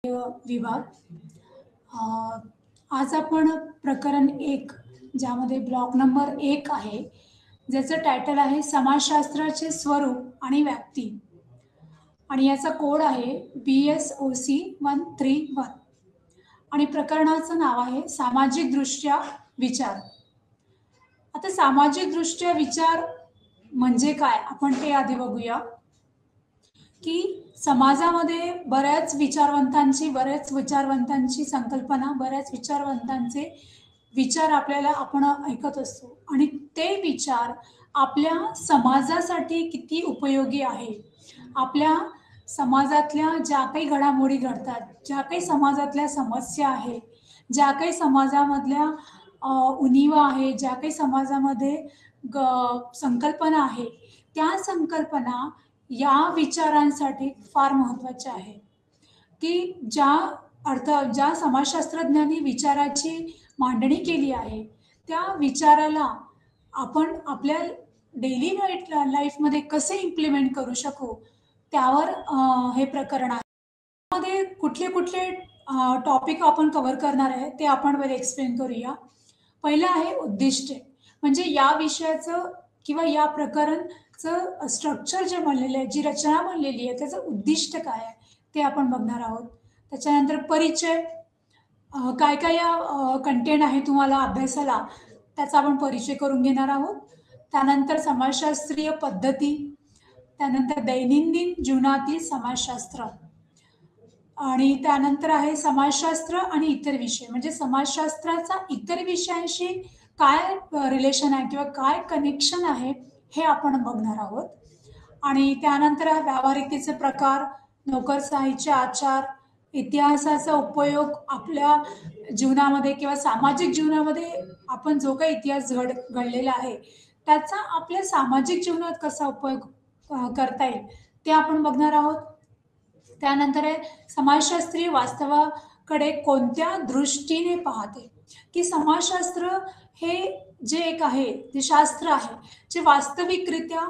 विभाग. अ, आज आपण प्रकरण 1 ज्यामध्ये ब्लॉक नंबर 1 आहे, ज्याचं टायटल आहे समाजशास्त्राचे स्वरूप आणि व्याप्ती आणि याचा कोड आहे BSOC 131 आणि प्रकरणाचं नाव आहे सामाजिकदृष्ट्या विचार. आता सामाजिकदृष्ट्या विचार म्हणजे काय आपण ते आधी बघूया. की समाजामध्ये बऱ्याच विचारवंतांची संकल्पना, बऱ्याच विचारवंतांचे विचार आपल्याला आपण ऐकत असतो आणि ते विचार आपल्या समाजासाठी किती उपयोगी आहे. आपल्या समाजातल्या ज्या काही घडामोडी घडतात, ज्या काही समाजातल्या समस्या आहे, ज्या काही समाजामधल्या उणिवा आहे, ज्या काही समाजामध्ये संकल्पना आहे, त्या संकल्पना या विचारांसाठी फार महत्वाचे आहे. की ज्या समाजशास्त्रज्ञांनी विचाराची मांडणी केली आहे, त्या विचाराला आपण आपल्या डेली लाईफमध्ये कसे इम्प्लिमेंट करू शकू, त्यावर हे प्रकरण आहे. त्यामध्ये कुठले कुठले टॉपिक आपण कव्हर करणार आहे ते आपण पहिले एक्सप्लेन करूया. पहिलं आहे उद्दिष्टे, म्हणजे या विषयाचं किंवा या प्रकरणचं स्ट्रक्चर जे बनलेलं आहे, जी रचना बनलेली आहे, त्याचं उद्दिष्ट काय आहे ते आपण बघणार आहोत. त्याच्यानंतर परिचय, काय काय या कंटेंट आहे तुम्हाला अभ्यासाला, त्याचा आपण परिचय करून घेणार आहोत. त्यानंतर समाजशास्त्रीय पद्धती, त्यानंतर दैनंदिन जीवनातील समाजशास्त्र आणि त्यानंतर आहे समाजशास्त्र आणि इतर विषय, म्हणजे समाजशास्त्राचा इतर विषयांशी काय रिलेशन आहे किंवा काय कनेक्शन आहे हे आपण बघणार आहोत. आणि त्यानंतर व्यावहारिकतेचे प्रकार, नोकरशाहीचे आचार, इतिहासाचा उपयोग आपल्या जीवनामध्ये किंवा सामाजिक जीवनामध्ये आपण जो काही इतिहास घडलेला आहे त्याचा आपल्या सामाजिक जीवनात कसा उपयोग करता येईल ते आपण बघणार आहोत. त्यानंतर आहे समाजशास्त्रीय वास्तवाकडे कोणत्या दृष्टीने पाहते, की समाजशास्त्र हे जे एक आहे, ते शास्त्र आहे जे वास्तविकरित्या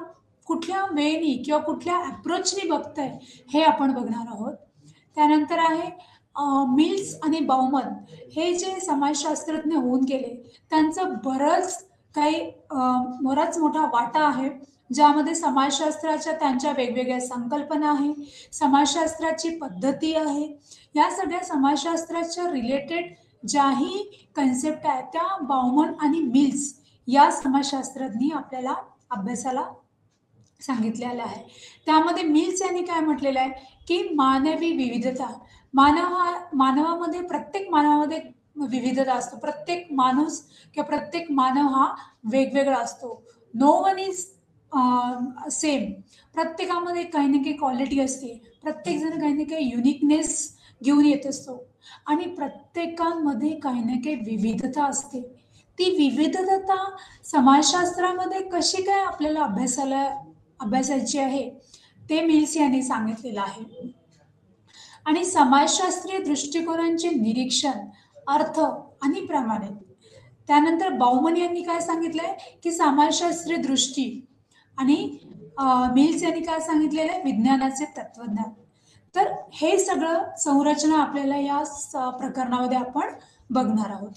कुठल्या वेनी किंवा कुठल्या अप्रोचने बघतंय हे आपण बघणार आहोत. त्यानंतर आहे मिल्स आणि बाउमन हे जे समाजशास्त्रज्ञ होऊन गेले, त्यांचं बराच मोठा वाटा आहे, ज्यामध्ये समाजशास्त्राच्या त्यांच्या वेगवेगळ्या संकल्पना आहे, समाजशास्त्राची पद्धती आहे. या सगळ्या समाजशास्त्राच्या रिलेटेड ज्याही कन्सेप्ट आहेत त्या बाउमन आणि मिल्स या समाजशास्त्रज्ञी आपल्याला अभ्यासाला सांगितलेलं आहे. त्यामध्ये मिल्स यांनी काय म्हटलेलं आहे, की मानवी विविधता, मानवामध्ये प्रत्येक मानवामध्ये विविधता असतो. प्रत्येक माणूस किंवा प्रत्येक मानव हा वेगवेगळा असतो. No one is same. प्रत्येकामध्ये काही ना काही क्वालिटी असते. प्रत्येक जण काही ना काही युनिकनेस घेऊन येत असतो आणि प्रत्येकामध्ये काही ना काही विविधता असते. ती विविधता समाजशास्त्रामध्ये कशी काय आपल्याला अभ्यासायची आहे ते मिल्स यांनी सांगितलेलं आहे. आणि समाजशास्त्रीय दृष्टिकोनांचे निरीक्षण, अर्थ आणि प्रमाणे. त्यानंतर बाउमन यांनी काय सांगितलंय, की समाजशास्त्रीय दृष्टी आणि मिल्स यांनी काय सांगितलेलं आहे, विज्ञानाचे तत्वज्ञान. तर हे सगळं संरचना आपल्याला या प्रकरणामध्ये आपण बघणार आहोत.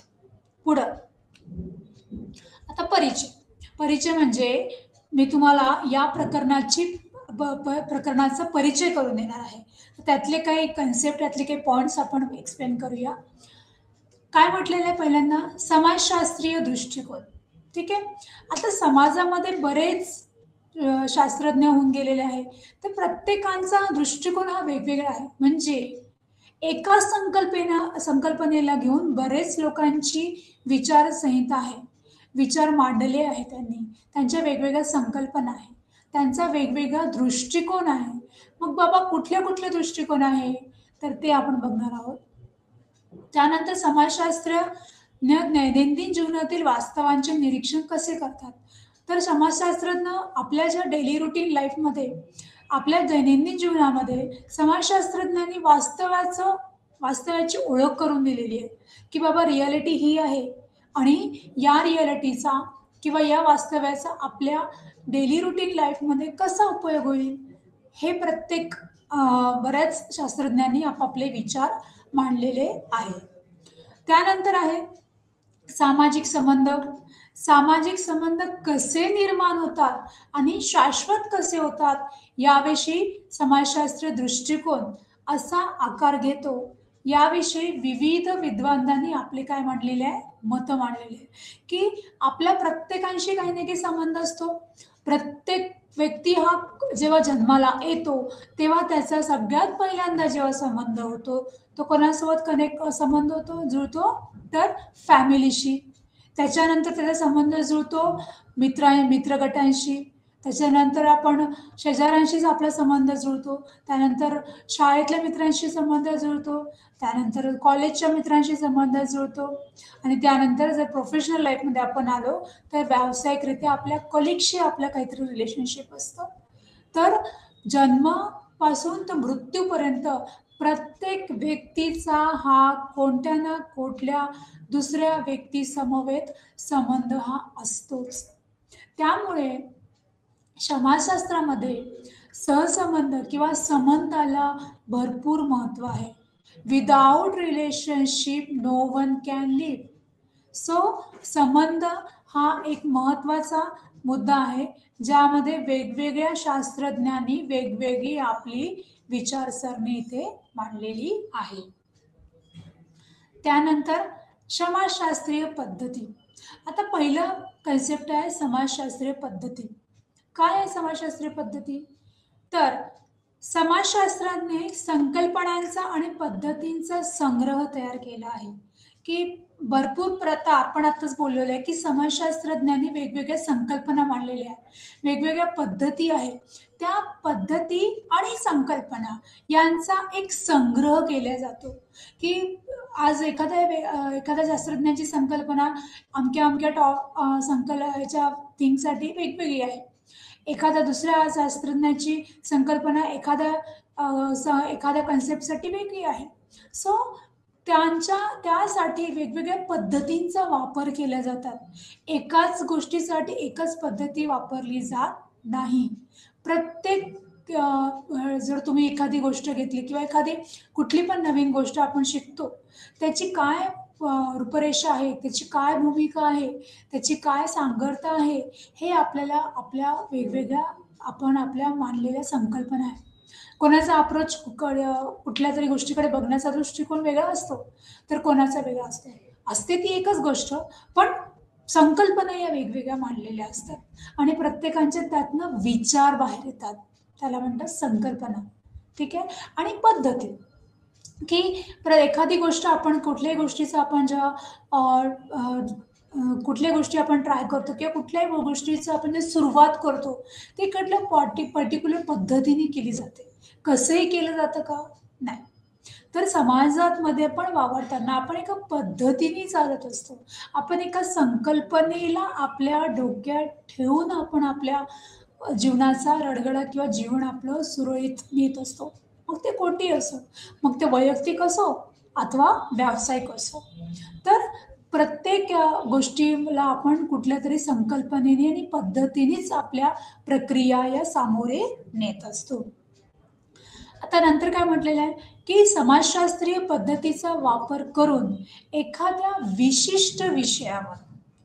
पुढं आता परिचय म्हणजे मी तुम्हाला या प्रकरणाचा परिचय करून देणार आहे. त्यातले काही कन्सेप्ट, त्यातले काही पॉइंट्स आपण एक्सप्लेन करूया. काय म्हटलेलं आहे पहिल्यांदा, समाजशास्त्रीय दृष्टिकोन. ठीक आहे. आता समाजामध्ये बरेच शास्त्रज्ञ होऊन गेलेले आहे, तर प्रत्येकांचा दृष्टिकोन हा वेगवेगळा आहे. म्हणजे एका संकल्पनेला घेऊन बरेच लोकांची विचारसंहिता आहे, विचार मांडले आहे त्यांनी, त्यांच्या वेगवेगळ्या संकल्पना आहे, त्यांचा वेगवेगळा दृष्टिकोन आहे. मग बाबा कुठले दृष्टिकोन आहे तर ते आपण बघणार आहोत. त्यानंतर समाजशास्त्रज्ञ दैनंदिन जीवनातील वास्तवांचे निरीक्षण कसे करतात. तर समाजशास्त्रज्ञ आपल्या ज्या डेली रुटीन लाईफमध्ये, आपल्या दैनंदिन जीवनामध्ये समाजशास्त्रज्ञांनी वास्तवाची ओळख करून दिलेली आहे, की बाबा रियालिटी ही आहे आणि या रियालिटीचा किंवा या वास्तव्याचा आपल्या डेली रुटीन लाईफमध्ये कसा उपयोग होईल हे प्रत्येक बऱ्याच शास्त्रज्ञांनी आपापले विचार मांडलेले आहे. त्यानंतर आहे सामाजिक संबंध. सामाजिक संबंध कसे निर्माण होतात आणि शाश्वत कसे होतात याविषयी समाजशास्त्र दृष्टिकोन असा आकार घेतो. याविषयी विविध विद्वानांनी आपले काय मांडलेले आहे, मतं मांडलेले आहे की आपल्या प्रत्येकांशी काही ना काही संबंध असतो. प्रत्येक व्यक्ती हा जेव्हा जन्माला येतो तेव्हा त्याचा सगळ्यात पहिल्यांदा जेव्हा संबंध होतो तो कोणासोबत कनेक्ट संबंध होतो जुळतो, तर फॅमिलीशी. त्याच्यानंतर त्याचा संबंध जुळतो मित्रगटांशी. त्याच्यानंतर आपण शेजाऱ्यांशीच आपला संबंध जुळतो. त्यानंतर शाळेतल्या मित्रांशी संबंध जुळतो. त्यानंतर कॉलेजच्या मित्रांशी संबंध जुळतो. आणि त्यानंतर जर प्रोफेशनल लाईफमध्ये आपण आलो तर व्यावसायिकरित्या आपल्या कलिगशी आपलं काहीतरी रिलेशनशिप असतं. तर जन्मापासून तर मृत्यूपर्यंत प्रत्येक व्यक्तीचा हा कोणत्या ना कुठल्या दुसऱ्या व्यक्ती समवेत संबंध हा असतोच. त्यामुळे समाजशास्त्रामध्ये सहसंबंध किंवा संबंधाला भरपूर महत्व आहे. Without relationship no one can live. So संबंध हा एक महत्वाचा मुद्दा आहे ज्यामध्ये वेगवेगळ्या शास्त्रज्ञांनी वेगवेगळी आपली विचारसरणी इथे मांडलेली आहे. त्यानंतर समाजशास्त्रीय पद्धती. आता पहिलं कन्सेप्ट आहे समाजशास्त्रीय पद्धती. काय आहे समाजशास्त्रीय पद्धती? तर समाजशास्त्राने संकल्पनांचा आणि पद्धतींचा संग्रह तयार केला आहे की भरपूर प्रथा आपण आताच बोललेलो आहे की समाजशास्त्रज्ञांनी वेगवेगळ्या संकल्पना मांडलेल्या आहेत, वेगवेगळ्या पद्धती आहेत. त्या पद्धती आणि संकल्पना यांचा एक संग्रह केला जातो की आज एखाद्या शास्त्रज्ञाची संकल्पना अमक्या अमक्या ह्याच्या थिंगसाठी वेगवेगळी आहे. एखाद्या दुसऱ्या शास्त्रज्ञाची संकल्पना एखाद्या कन्सेप्टसाठी वेगळी आहे. सो त्यासाठी वेगवेगळ्या पद्धतींचा वापर केला जातात. एकाच गोष्टीसाठी एकच पद्धती वापरली जात नाही. प्रत्येक जर तुम्ही एखादी गोष्ट घेतली किंवा एखादी कुठली पण नवीन गोष्ट आपण शिकतो त्याची काय रूपरेषा आहे, त्याची काय भूमिका आहे, त्याची काय सांगता आहे, हे आपल्याला वेगवेगळ्या आपल्या मांडलेल्या संकल्पना आहे. कोणाचा अप्रोच कुठल्या तरी गोष्टीकडे बघण्याचा दृष्टिकोन वेगळा असतो तर कोणाचा वेगळा असतो. असते ती एकच गोष्ट पण संकल्पना या वेगवेगळ्या मांडलेल्या असतात आणि प्रत्येकांच्या त्यातनं विचार बाहेर येतात. त्याला म्हणतात संकल्पना. ठीक आहे. आणि पद्धती की एखादी गोष्ट आपण कुठल्याही गोष्टीचा आपण कुठल्या गोष्टी आपण ट्राय करतो किंवा कुठल्याही गोष्टीचं आपण जे सुरुवात करतो ते कुठल्या पर्टिक्युलर पद्धतीने केली जाते. कसंही केलं जातं का? नाही. तर समाजात मध्ये पण वावरताना आपण एका पद्धतीने चालत असतो. आपण एका संकल्पनेला आपल्या डोक्यात ठेवून आपण आपल्या जीवनाचा रडगडा किंवा जीवन आपलं सुरळीत नेत असतो. मग ते कोणतेही असो, मग ते वैयक्तिक असो अथवा व्यावसायिक असो. तर प्रत्येक गोष्टीला आपण कुठल्या तरी संकल्पनेने आणि पद्धतीनेच आपल्या प्रक्रिया या सामोरे नेत असतो. आता नंतर काय म्हटलेलं आहे की समाजशास्त्रीय पद्धतीचा वापर करून एखाद्या विशिष्ट विषयावर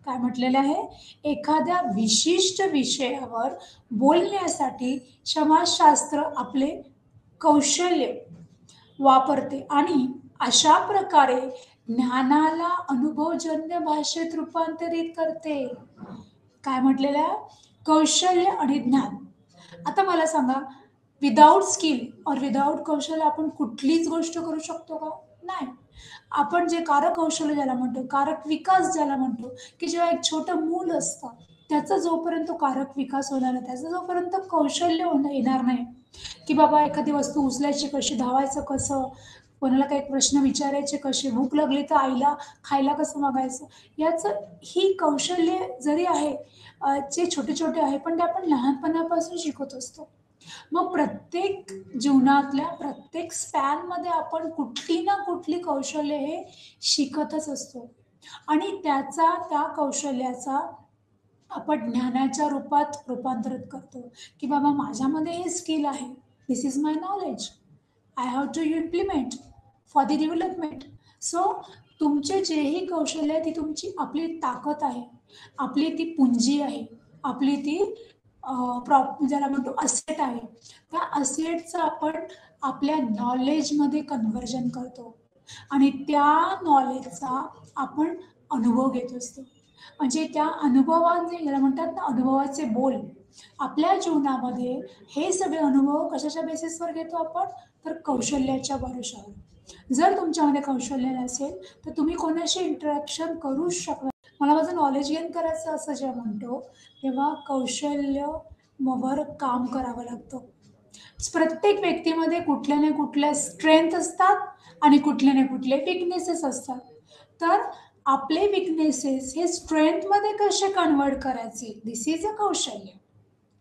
काय म्हटलेलं आहे, एखाद्या विशिष्ट विषयावर बोलण्यासाठी समाजशास्त्र आपले कौशल्य वापरते आणि अशा प्रकारे ज्ञानाला अनुभवजन्य भाषेत रूपांतरित करते. काय म्हटलेलं आहे? कौशल्य आणि ज्ञान. आता मला सांगा, विदाउट स्किल और विदाउट कौशल्य आपण कुठलीच गोष्ट करू शकतो का? नाही. आपण जे कारक कौशल्य ज्याला म्हणतो, कारक विकास ज्याला म्हणतो की जेव्हा एक छोटं मूल असतं त्याचा जोपर्यंत कारक विकास होणार नाही, त्याचं जोपर्यंत कौशल्य येणार नाही की बाबा एखादी वस्तू उचलायची कशी, धावायचं कसं, कोणाला काही प्रश्न विचारायचे कसे, भूक लागली तर आईला खायला कसं मागायचं, याचं ही कौशल्य जरी आहे जे छोटे छोटे आहे पण ते आपण लहानपणापासून शिकत असतो. मग प्रत्येक जीवनातल्या प्रत्येक स्पॅनमध्ये आपण कुठली ना कुठली कौशल्य हे शिकतच असतो आणि त्या कौशल्याचा आपण ज्ञानाच्या रूपात रूपांतरित करतो की बाबा माझ्यामध्ये हे स्किल आहे, this is my knowledge. I have to implement for the development. So तुमचे जेही कौशल्य आहे ती तुमची आपली ताकद आहे, आपली ती पुंजी आहे, आपली ती ज्याला म्हणतो असेट आहे. त्या असेटचं आपण आपल्या नॉलेजमध्ये कन्व्हर्जन करतो आणि त्या नॉलेजचा आपण अनुभव घेत असतो. म्हणजे त्या अनुभवाचे ज्याला म्हणतात ना अनुभवाचे बोल आपल्या जीवनामध्ये. हे सगळे अनुभव कशाच्या बेसिसवर घेतो आपण, तर कौशल्याच्या भरोशावर. जर तुमच्यामध्ये कौशल्य नसेल तर तुम्ही कोणाशी इंटरॅक्शन करू शकणार. मला माझं नॉलेज गेन करायचं असं जेव्हा म्हणतो तेव्हा कौशल्य वर काम करावं लागतं. प्रत्येक व्यक्तीमध्ये कुठल्या ना कुठल्या स्ट्रेंथ असतात आणि कुठले ना कुठले विकनेसेस असतात. तर आपले विकनेसेस हे स्ट्रेंथमध्ये कसे कन्वर्ट करायचे, दिस इज अ कौशल्य.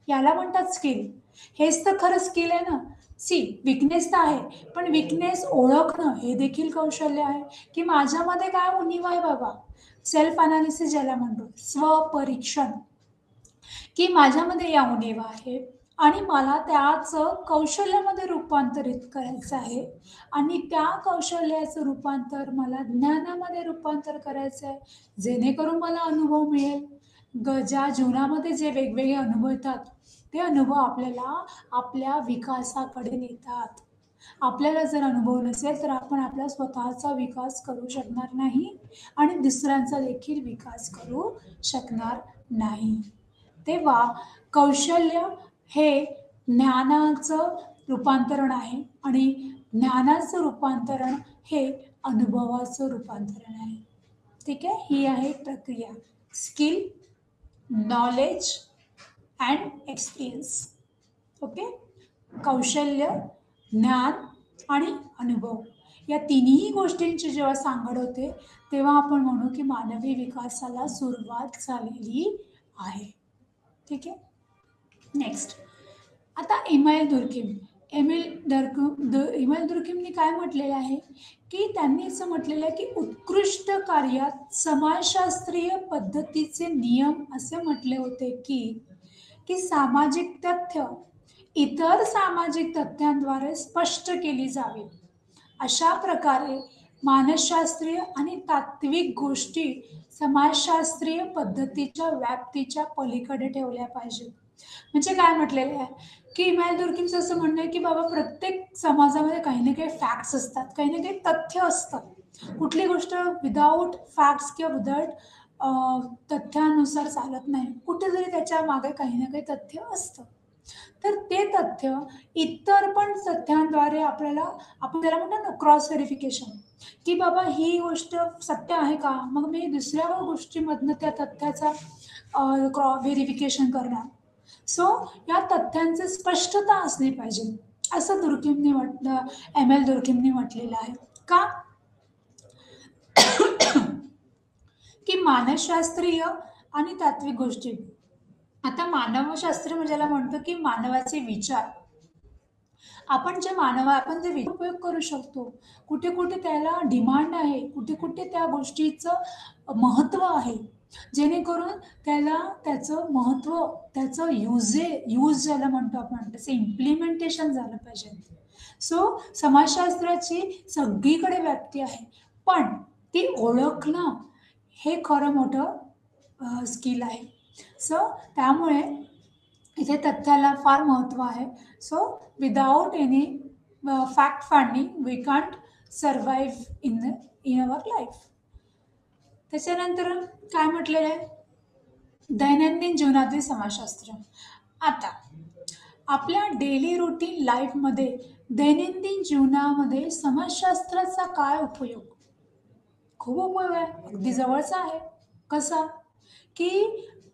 याला म्हणतात स्किल. हेच तर खरं स्किल आहे ना. सी विकनेस तर आहे, पण विकनेस ओळखणं हे देखील कौशल्य आहे. की माझ्यामध्ये काय उणीव आहे बाबा, सेल्फ अनालिसिस ज्याला म्हणतो, स्वपरीक्षण. की माझ्यामध्ये या उणीवा आहेत आणि मला त्याचं कौशल्यामध्ये रूपांतरित करायचं आहे आणि त्या कौशल्याचं रूपांतर मला ज्ञानामध्ये रूपांतर करायचं आहे, जेणेकरून मला अनुभव मिळेल. ज्या जीवनामध्ये जे वेगवेगळे अनुभव येतात ते अनुभव आपल्याला आपल्या विकासाकडे नेतात. आपल्याला जर अनुभव नसेल तर आपण आपला स्वतःचा विकास करू शकणार नाही आणि दुसऱ्यांचा देखील विकास करू शकणार नाही. तेव्हा कौशल्य हे ज्ञानाचं रूपांतरण आहे आणि ज्ञानाचं रूपांतरण हे अनुभवाचं रूपांतरण आहे. ठीक आहे, ही आहे प्रक्रिया. Skill, knowledge and experience. Okay. कौशल्य, ज्ञान आणि अनुभव या तिन्ही गोष्टींची जेव्हा सांगड होते तेव्हा आपण म्हणू की मानवी विकासाला सुरुवात झालेली आहे. ठीक आहे. नेक्स्ट, आता एमाईल दुर्किम. एमाईल दुर्किमने काय म्हटलेलं आहे की त्यांनी असं म्हटलेलं आहे की उत्कृष्ट कार्यात समाजशास्त्रीय पद्धतीचे नियम असे म्हटले होते की सामाजिक तथ्य इतर सामाजिक तथ्यांद्वारे स्पष्ट केली जावी. अशा प्रकारे मानसशास्त्रीय आणि तात्विक गोष्टी समाजशास्त्रीय पद्धतीच्या व्याप्तीच्या पलीकडे ठेवल्या पाहिजेत. म्हणजे काय म्हटलेलं आहे की इमाईल दुर्किमचं असं म्हणणं आहे की बाबा प्रत्येक समाजामध्ये काही ना काही फॅक्ट्स असतात, काही ना काही तथ्य असतात. कुठली गोष्ट विदाऊट फॅक्ट्स किंवा विदाऊट तथ्यानुसार चालत नाही. कुठेतरी त्याच्या मागे काही ना काही तथ्य असतं. तर ते तथ्य इतर पण तथ्यांद्वारे आपल्याला, आपण त्याला म्हणतो ना क्रॉस व्हेरिफिकेशन, की बाबा ही गोष्ट सत्य आहे का, मग मी दुसऱ्या गोष्टीमधनं त्या तथ्याचा व्हेरिफिकेशन करणार. सो या तथ्यांची स्पष्टता असली पाहिजे असं दुर्किमने म्हटलं, एमाईल दुर्किमने म्हटलेलं आहे. का की मानसशास्त्रीय आणि तात्विक गोष्टी. आता मानवशास्त्र म्हणजे ज्याला म्हणतो की मानवाचे विचार, आपण जे विचार उपयोग करू शकतो, कुठे कुठे त्याला डिमांड आहे, कुठे कुठे त्या गोष्टीचं महत्त्व आहे, जेणेकरून त्याला त्याचं महत्त्व, त्याचं यूज ज्याला म्हणतो आपण, त्याचं इम्प्लिमेंटेशन झालं पाहिजे. सो समाजशास्त्राची सगळीकडे व्याप्ती आहे, पण ती ओळखणं हे खरं मोठं स्किल आहे. सो त्यामुळे इथे तथ्याला फार महत्त्व आहे. So without any fact finding we can't survive in our life. त्याच्यानंतर काय म्हटलेलं आहे, दैनंदिन जीवनातील समाजशास्त्र. आता आपल्या डेली रुटीन लाईफमध्ये, दैनंदिन जीवनामध्ये समाजशास्त्राचा काय उपयोग? खूप उपयोग आहे, अगदी जवळचा आहे. कसा की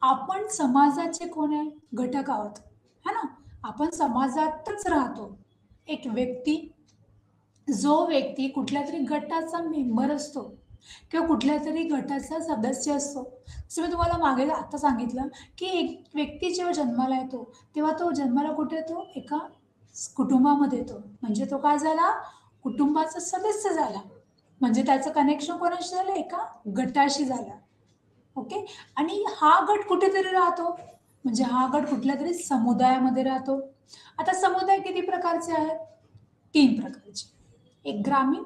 आपण समाजाचे कोण आहे, घटक आहोत, है ना. आपण समाजातच राहतो. एक व्यक्ती, जो व्यक्ती कुठल्या तरी गटाचा मेंबर असतो किंवा कुठल्या तरी गटाचा सदस्य असतो. जसं मी तुम्हाला मागे आता सांगितलं की एक व्यक्ती जेव्हा जन्माला येतो तेव्हा तो जन्माला कुठे येतो, एका कुटुंबामध्ये येतो. म्हणजे तो काय झाला, कुटुंबाचा सदस्य झाला. म्हणजे त्याचं कनेक्शन कोणाशी झालं, एका गटाशी झालं. ओके. आणि हा गट कुठेतरी राहतो, म्हणजे हा गट कुठल्या तरी समुदायामध्ये राहतो. आता समुदाय किती प्रकारचे आहेत? 3 प्रकारचे. एक ग्रामीण,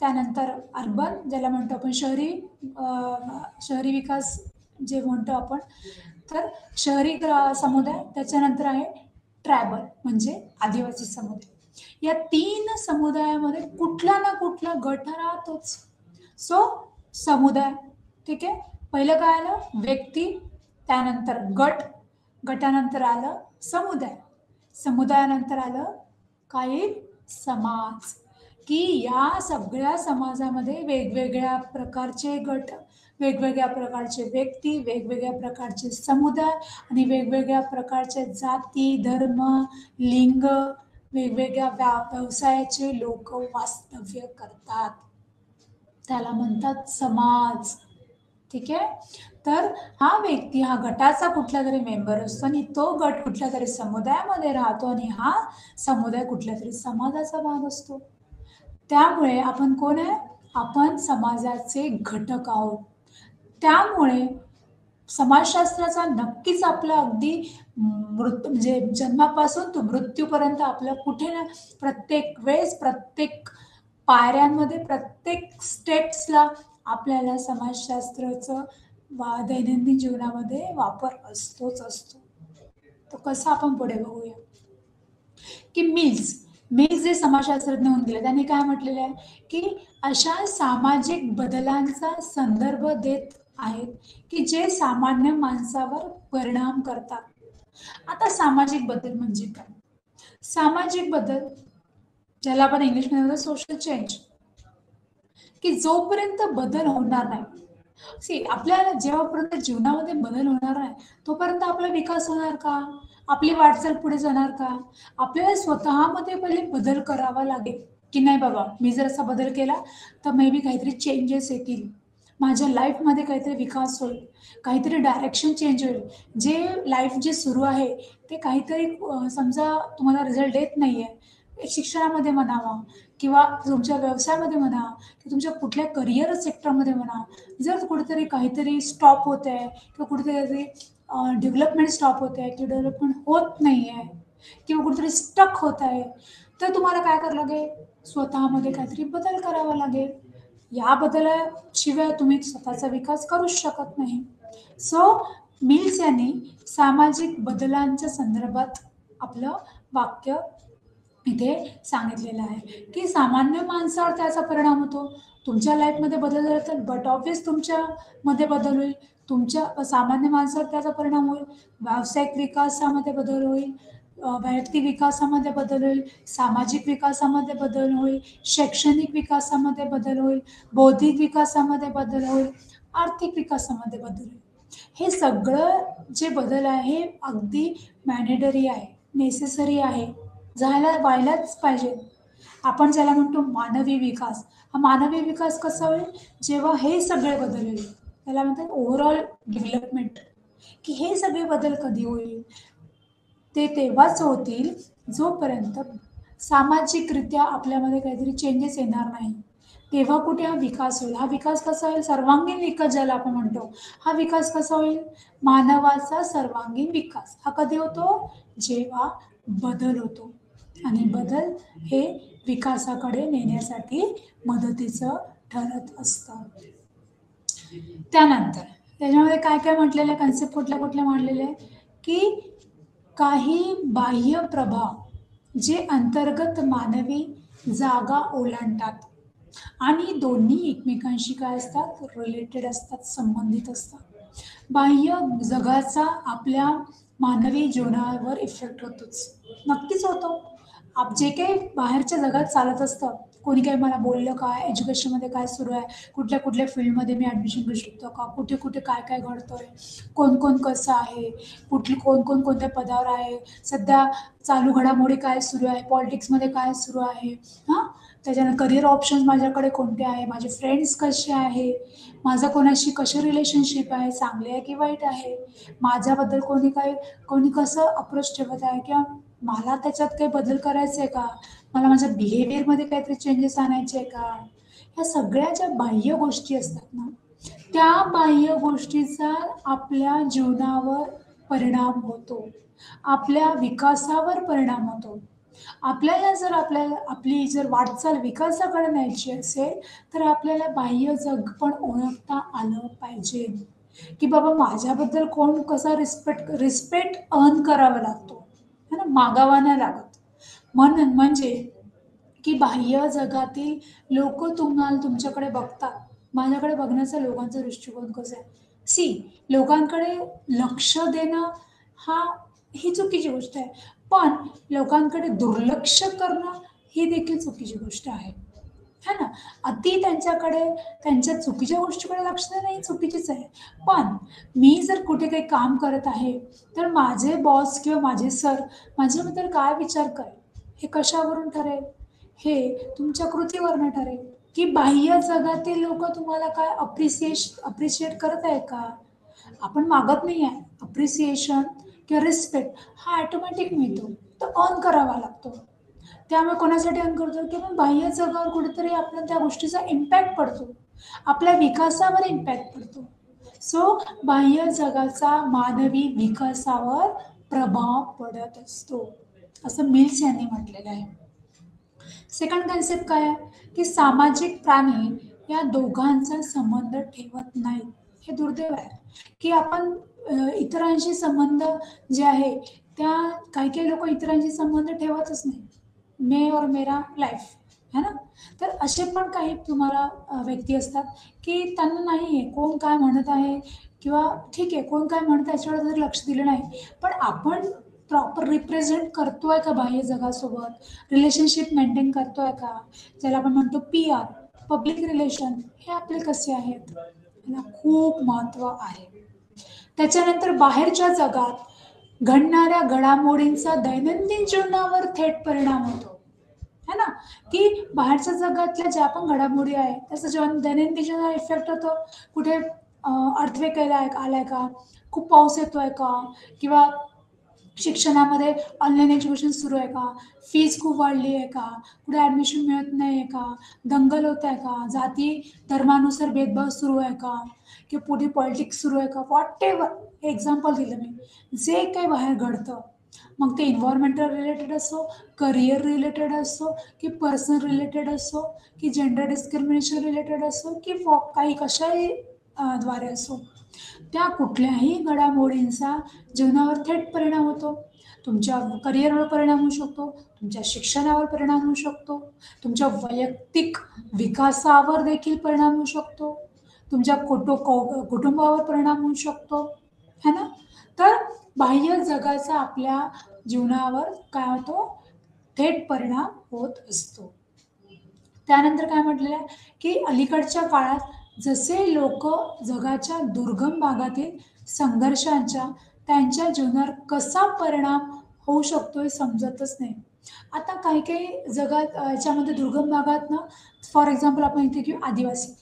त्यानंतर अर्बन ज्याला म्हणतो आपण शहरी विकास जे म्हणतो आपण. तर शहरी समुदाय, त्याच्यानंतर आहे ट्रायबल म्हणजे आदिवासी समुदाय. या 3 समुदायामध्ये कुठला ना कुठला गट हा राहतोच. सो समुदाय, ठीक आहे. पहिलं काय आलं? व्यक्ती, त्यानंतर गट, गटानंतर आलं समुदाय, समुदायानंतर आलं काही समाज. की या सगळ्या समाजामध्ये वेगवेगळ्या प्रकारचे गट, वेगवेगळ्या प्रकारचे व्यक्ती, वेगवेगळ्या प्रकारचे समुदाय आणि वेगवेगळ्या प्रकारचे जाती, धर्म, लिंग, वेगवेगळ्या व्यवसायाचे लोक वास्तव्य करतात. त्याला म्हणतात समाज. ठीक आहे. तर हा व्यक्ती हा गटाचा कुठला तरी मेंबर असतो आणि तो गट कुठल्या तरी समुदायामध्ये राहतो आणि हा समुदाय कुठल्या तरी समाजाचा भाग असतो. त्यामुळे आपण कोण आहे? आपण समाजाचे घटक आहोत. त्यामुळे समाजशास्त्राचा नक्कीच आपला अगदी म्हणजे जन्मापासून तो मृत्यूपर्यंत आपलं कुठे ना प्रत्येक वेळेस, प्रत्येक पायऱ्यांमध्ये, प्रत्येक स्टेप्सला आपल्याला समाजशास्त्राचं दैनंदिन जीवनामध्ये वापर असतोच असतो. तो कसा आपण पुढे बघूया. की मिल्स जे समाजशास्त्रज्ञ होऊन गेले त्यांनी काय म्हटलेलं आहे की अशा सामाजिक बदलांचा संदर्भ देत आहेत की जे सामान्य माणसावर परिणाम करतात. आता सामाजिक बदल म्हणजे काय? सामाजिक बदल ज्याला आपण इंग्लिशमध्ये म्हणतो सोशल चेंज, की जोपर्यंत बदल होणार नाही, आपल्याला जेव्हापर्यंत जीवनामध्ये बदल होणार आहे तोपर्यंत आपला विकास होणार का? आपली वाटचाल पुढे जाणार का? आपल्याला स्वतःमध्ये पहिले बदल करावा लागेल की नाही बाबा, मी जर असा बदल केला तर मे बी काहीतरी चेंजेस येतील, माझ्या लाईफमध्ये काहीतरी विकास होईल, काहीतरी डायरेक्शन चेंज होईल. जे लाईफ जे सुरू आहे ते काहीतरी समजा तुम्हाला रिझल्ट देत नाहीये, शिक्षणामध्ये म्हणावा किंवा तुमच्या व्यवसायामध्ये म्हणा की तुमच्या कुठल्या करिअर सेक्टरमध्ये म्हणा, जर कुठेतरी काहीतरी स्टॉप होत आहे किंवा कुठेतरी डेव्हलपमेंट स्टॉप होत आहे किंवा डेव्हलपमेंट होत नाही आहे किंवा कुठेतरी स्टक होत आहे, तर तुम्हाला काय करावं लागेल? स्वतःमध्ये काहीतरी बदल करावा लागेल. या बदलाशिवाय तुम्ही स्वतःचा विकास करूच शकत नाही. सो मिल्स यांनी सामाजिक बदलांच्या संदर्भात आपलं वाक्य इथे सांगितलेलं आहे की सामान्य माणसावर त्याचा परिणाम होतो. तुमच्या लाईफमध्ये बदल झाला तर बट ऑब्वियस तुमच्यामध्ये बदल होईल, तुमच्या सामान्य माणसावर त्याचा परिणाम होईल, व्यावसायिक विकासामध्ये बदल होईल, वैयक्तिक विकासामध्ये बदल होईल, सामाजिक विकासामध्ये बदल होईल, शैक्षणिक विकासामध्ये बदल होईल, बौद्धिक विकासामध्ये बदल होईल, आर्थिक विकासामध्ये बदल होईल. हे सगळं जे बदल आहे हे अगदी मॅनेटरी आहे, नेसेसरी आहे, व्हायलाच पाहिजे. आपण ज्याला म्हणतो मानवी विकास, हा मानवी विकास कसा होईल? जेव्हा हे सगळे बदल होईल, त्याला म्हणतात ओव्हरऑल डेव्हलपमेंट. की हे सगळे बदल कधी होईल? ते तेव्हाच होतील जोपर्यंत सामाजिकरित्या आपल्यामध्ये काहीतरी चेंजेस येणार नाही. तेव्हा कुठे हा विकास होईल. हा विकास कसा होईल? सर्वांगीण विकास ज्याला आपण म्हणतो. हा विकास कसा होईल? मानवाचा सर्वांगीण विकास हा कधी होतो? जेव्हा बदल होतो. आणि बदल हे विकासाकडे नेण्यासाठी मदतीचं ठरत असतं. त्यानंतर त्याच्यामध्ये काय काय म्हटलेलं आहे, कन्सेप्ट कुठल्या कुठल्या मांडलेले आहे की काही बाह्य प्रभाव जे अंतर्गत मानवी जागा ओलांडतात आणि दोन्ही एकमेकांशी काय असतात? रिलेटेड असतात, संबंधित असतात. बाह्य जगाचा आपल्या मानवी जीवनावर इफेक्ट होतोच, नक्कीच होतो. जे काही बाहेरच्या जगात चालत असतं, कोणी काही मला बोललं का, एज्युकेशनमध्ये काय सुरू आहे, कुठल्या कुठल्या फील्डमध्ये मी ॲडमिशन घेऊ शकतो का, कुठे कुठे काय काय घडतंय, कोण कोण कसं आहे, कोण कोण कोणत्या पदावर आहे, सध्या चालू घडामोडी काय सुरू आहे, पॉलिटिक्समध्ये काय सुरू आहे, हां, त्याच्यानं करिअर ऑप्शन्स माझ्याकडे कोणते आहे, माझे फ्रेंड्स कसे आहे, माझं कोणाशी कसे रिलेशनशिप आहे, चांगले आहे की वाईट आहे, माझ्याबद्दल कोणी कसं अप्रोच ठेवत आहे किंवा मला त्याच्यात काही बदल करायचे आहे का, मला माझ्या बिहेवियरमध्ये काहीतरी चेंजेस आणायचे आहे का. ह्या सगळ्या ज्या बाह्य गोष्टी असतात ना, त्या बाह्य गोष्टीचा आपल्या जीवनावर परिणाम होतो, आपल्या विकासावर परिणाम होतो. आपल्याला जर आपली जर वाटचाल विकासाकडे न्यायची असेल, तर आपल्याला बाह्य जग पण ओळखता आलं पाहिजे, की बाबा माझ्याबद्दल कोण कसा रिस्पेक्ट रिस्पेक्ट अर्न करावा लागतो, है ना, मागावा नाही लागत. म्हणून म्हणजे की बाह्य जगातील लोक तुम्हाला तुमच्याकडे बघतात. माझ्याकडे बघण्याचा लोकांचा दृष्टिकोन कसा आहे? सी, लोकांकडे लक्ष देणं हा ही चुकीची गोष्ट आहे. पण लोकांकडे दुर्लक्ष करणं ही देखील चुकीची गोष्ट आहे. है ना? अति त्यांच्याकडे त्यांच्या चुकीच्या गोष्टीकडे लक्ष देणं ही चुकीचीच आहे. पण मी जर कुठे काही काम करत आहे, तर माझे बॉस किंवा माझे सर माझ्याबद्दल काय विचार करेल, हे कशावरून ठरेल? हे तुमच्या कृतीवरनं ठरेल, की बाह्य जगातील लोकं तुम्हाला काय अप्रिशिएट करत आहे का? आपण मागत नाही आहे. अप्रिसिएशन किंवा रिस्पेक्ट हा ऑटोमॅटिक मिळतो. तो अर्न करावा लागतो. त्यामुळे कोणासाठी अर्न करतो, की मग बाह्य जगावर कुठेतरी आपल्या त्या गोष्टीचा इम्पॅक्ट पडतो. आपल्या विकासावर इम्पॅक्ट पडतो. सो बाह्य जगाचा मानवी विकासावर प्रभाव पडत असतो, असं मिल्स यांनी म्हटलेलं आहे. सेकंड कन्सेप्ट काय आहे, की सामाजिक प्राणी या दोघांचा संबंध ठेवत नाहीत. हे दुर्दैव आहे, की आपण इतरांशी संबंध जे आहे त्या काही लोक इतरांशी संबंध ठेवतच नाही. मे और मेरा लाईफ, है ना? तर असे पण काही तुम्हाला व्यक्ती असतात, की त्यांना नाही आहे कोण काय म्हणत आहे, किंवा ठीक आहे कोण काय म्हणतं याच्यावर जर लक्ष दिलं नाही, पण आपण प्रॉपर रिप्रेझेंट करतोय का बाह्य जगासोबत, रिलेशनशिप मेंटेन करतोय का, ज्याला आपण म्हणतो PR, पब्लिक रिलेशन, हे आपले कसे आहेत, याला खूप महत्व आहे. त्याच्यानंतर बाहेरच्या जगात घडणाऱ्या घडामोडींचा दैनंदिन जीवनावर थेट परिणाम होतो, है ना? की बाहेरच्या जगातल्या ज्या पण घडामोडी आहेत त्याचा दैनंदिन जीवनावर इफेक्ट होतो. कुठे अर्थक्वेक आलाय का, खूप पाऊस येतोय का, किंवा शिक्षणामध्ये ऑनलाईन एज्युकेशन सुरू आहे का, फीज खूप वाढली आहे का, कुठे ॲडमिशन मिळत नाही आहे का, दंगल होत आहे का, जाती धर्मानुसार भेदभाव सुरू आहे का, किंवा पुढे पॉलिटिक्स सुरू आहे का, व्हॉट एव्हर, हे एक्झाम्पल दिलं मी. जे काही बाहेर घडतं, मग ते इन्व्हायरमेंटल रिलेटेड असो, करिअर रिलेटेड असो, की पर्सनल रिलेटेड असो, की जेंडर डिस्क्रिमिनेशन रिलेटेड असो, की काही कशाही द्वारे असो, त्या कुठल्याही घडामोडींचा जीवनावर थेट परिणाम होतो. तुमच्या करिअरवर परिणाम होऊ शकतो, तुमच्या शिक्षणावर परिणाम होऊ शकतो, तुमच्या वैयक्तिक विकासावर देखील परिणाम होऊ शकतो, तुमच्या कुटुंबावर परिणाम होऊ शकतो, है ना? तर बाह्य जगाचा आपल्या जीवनावर काय होतो, थेट परिणाम होत असतो. त्यानंतर काय म्हटलेलं आहे, की अलीकडच्या काळात जसे लोक जगाच्या दुर्गम भागातील संघर्षांच्या त्यांच्या जीवनावर कसा परिणाम होऊ शकतो हे समजतच नाही. आता काही काही जगात याच्यामध्ये दुर्गम भागात ना, फॉर एक्झाम्पल आपण इथे घेऊ आदिवासी.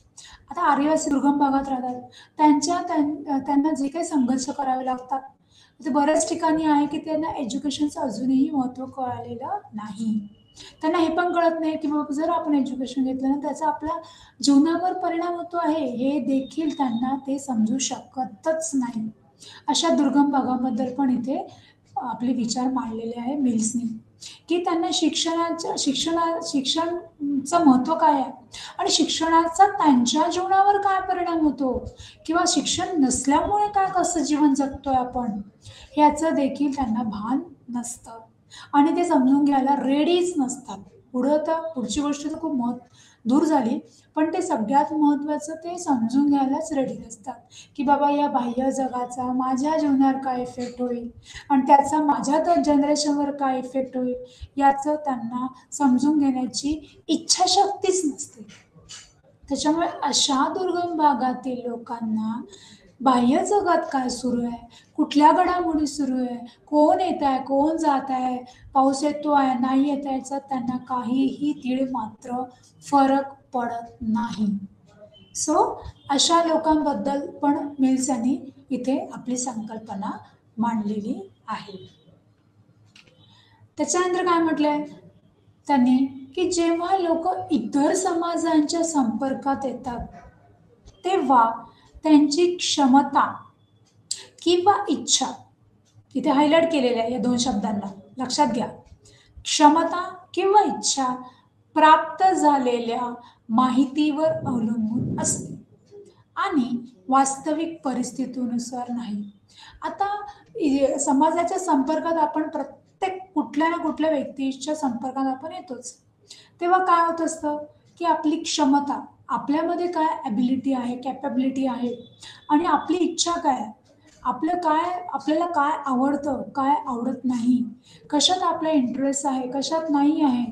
आता आदिवासी दुर्गम भागात राहतात. त्यांना जे काही संघर्ष करावे लागतात, ते बऱ्याच ठिकाणी आहे की त्यांना एज्युकेशनचं अजूनही महत्त्व कळालेलं नाही. त्यांना हे पण कळत नाही, की बाबा जर आपण एज्युकेशन घेतलं ना त्याचा आपल्या जीवनावर परिणाम होतो आहे, हे देखील त्यांना ते समजू शकतच नाही. अशा दुर्गम भागाबद्दल पण इथे आपले विचार मांडलेले आहे मिल्सनी, की त्यांना शिक्षणचं महत्त्व काय आहे आणि शिक्षणाचा त्यांच्या जीवनावर काय परिणाम होतो, किंवा शिक्षण नसल्यामुळे काय कसं जीवन जगतोय आपण, ह्याचं देखील त्यांना भान नसतं आणि ते समजून घ्यायला रेडीच नसतात. पुढची गोष्ट तर खूप दूर झाली, पण ते सगळ्यात महत्त्वाचं ते समजून घ्यायलाच रेडी नसतात, की बाबा या बाह्य जगाचा माझ्या जीवनावर काय इफेक्ट होईल आणि त्याचा माझ्या तर जनरेशनवर काय इफेक्ट होईल, याचं त्यांना समजून घेण्याची इच्छाशक्तीच नसते. त्याच्यामुळे अशा दुर्गम भागातील लोकांना बाह्य जगात काय सुरू आहे, कुठल्या घडामोडी सुरू आहे, कोण येत आहे, कोण जात आहे, पाऊस येतो आहे, नाही येत आहे, याचा त्यांना काहीही तीळ मात्र फरक पडत नाही. सो अशा लोकांबद्दल पण मिल्स यांनी इथे आपली संकल्पना मांडलेली आहे. त्याच्यानंतर काय म्हटलंय त्यांनी, की जेव्हा लोक इतर समाजांच्या संपर्कात येतात तेव्हा त्यांची क्षमता किंवा इच्छा इथे हायलाइट केलेलं आहे या दोन शब्दांना, लक्षात घ्या. क्षमता किंवा इच्छा प्राप्त झालेल्या माहितीवर अवलंबून असते आणि वास्तविक परिस्थितीनुसार नाही. आता समाजाच्या संपर्कात आपण प्रत्येक कुठल्या ना कुठल्या व्यक्तीच्या संपर्कात आपण येतोच. तेव्हा काय होत असतं, की आपली क्षमता, आपल्यामध्ये काय ॲबिलिटी आहे, कॅपॅबिलिटी आहे आणि आपली इच्छा काय आहे, आपलं काय, आपल्याला काय आवडतं, काय आवडत नाही, कशात आपला इंटरेस्ट आहे, कशात नाही आहे,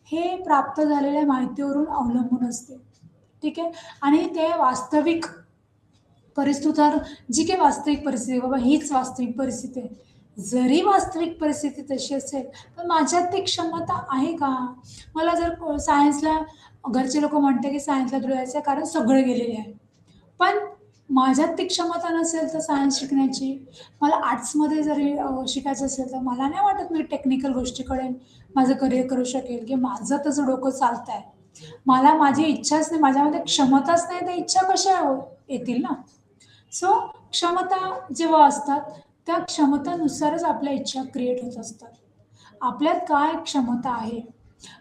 हे प्राप्त झालेल्या माहितीवरून अवलंबून असते. ठीक आहे. आणि ते वास्तविक परिस्थितीवर, जी काही वास्तविक परिस्थिती आहे, बाबा हीच वास्तविक परिस्थिती आहे. जरी वास्तविक परिस्थिती तशी असेल, तर माझ्यात ती क्षमता आहे का? मला जर सायन्सला, घरचे लोकं म्हणते की सायन्सला तुला जायचं आहे कारण सगळे गेलेले आहे. पण माझ्यात ती क्षमता नसेल तर सायन्स शिकण्याची, मला आर्ट्समध्ये जरी शिकायचं असेल, तर मला नाही वाटत मी टेक्निकल गोष्टीकडे माझं करिअर करू शकेल, की माझं तसं डोकं चालतंय. मला माझी इच्छाच नाही, माझ्यामध्ये क्षमताच नाही, तर इच्छा कशा येतील ना? सो क्षमता जेव्हा असतात, त्या क्षमतानुसारच आपल्या इच्छा क्रिएट होत असतात. आपल्यात काय क्षमता आहे?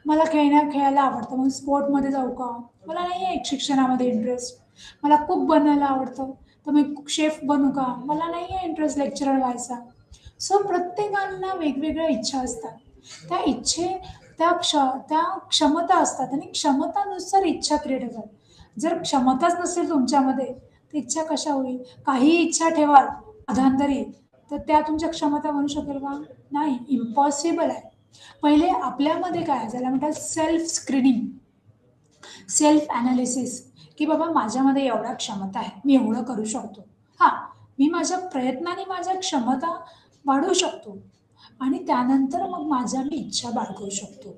मला खेळायला आवडतं, मग स्पोर्टमध्ये जाऊ का? मला नाही आहे शिक्षणामध्ये इंटरेस्ट. मला कुक बनायला आवडतं, तर मी शेफ बनू का? मला नाही आहे इंटरेस्ट लेक्चरर व्हायचा. सो प्रत्येकाला वेगवेगळ्या इच्छा असतात. त्या इच्छे त्या क्ष त्या क्षमता असतात आणि क्षमतानुसार इच्छा क्रिएट होतात. जर क्षमताच नसेल तुमच्यामध्ये, तर इच्छा कशा होईल? काहीही इच्छा ठेवाल अधांतरी, तर त्या तुमच्या क्षमता बनू शकेल का? नाही, इम्पॉसिबल आहे. पहिले आपल्यामध्ये काय आहे, ज्याला म्हणतात सेल्फ स्क्रीनिंग, सेल्फ ॲनालिसिस, की बाबा माझ्यामध्ये एवढा क्षमता आहे, मी एवढं करू शकतो. हां, मी माझ्या प्रयत्नाने माझ्या क्षमता वाढवू शकतो आणि त्यानंतर मग माझ्या मी इच्छा बाळगू शकतो,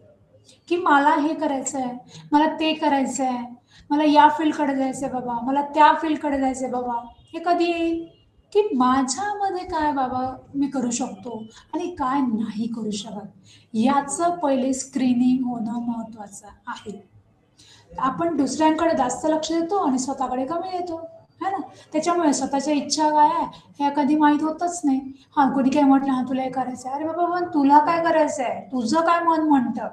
की मला हे करायचं आहे, मला ते करायचं आहे, मला या फील्डकडे जायचं आहे बाबा, मला त्या फील्डकडे जायचं आहे बाबा. हे कधी येईल? की माझ्यामध्ये काय बाबा मी करू शकतो आणि काय नाही करू शकत, याचं पहिले स्क्रीनिंग होणं महत्त्वाचं आहे. आपण दुसऱ्यांकडे जास्त लक्ष देतो आणि स्वतःकडे कमी देतो, है ना? त्याच्यामुळे स्वतःच्या इच्छा काय आहे, हे कधी माहीत होतच नाही. हां, कोणी काय म्हटलं, "हां, तुला हे करायचं आहे." अरे बाबा, पण तुला काय करायचं आहे? तुझं काय मन म्हणतं?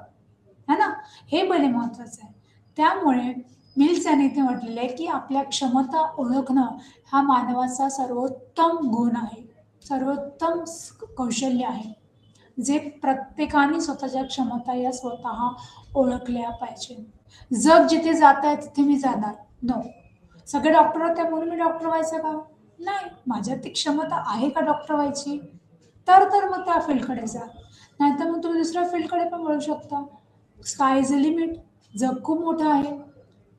है ना? हे पहिले महत्त्वाचं आहे. त्यामुळे मिल्स यांनी इथे म्हटलेलं आहे, की आपल्या क्षमता ओळखणं हा मानवाचा सर्वोत्तम गुण आहे. सर्वोत्तम कौशल्य आहे. जे प्रत्येकाने स्वतःच्या क्षमता या स्वतः ओळखल्या पाहिजे. जग जिथे जातंय तिथे मी जाणार. नो. सगळे डॉक्टर होते म्हणून मी डॉक्टर व्हायचं का? नाही. माझ्यात ती क्षमता आहे का डॉक्टर व्हायची? तर मग त्या फील्डकडे जा. नाहीतर मग तुम्ही दुसऱ्या फील्डकडे पण वळू शकता. Sky is a limit. जग खूप मोठं आहे.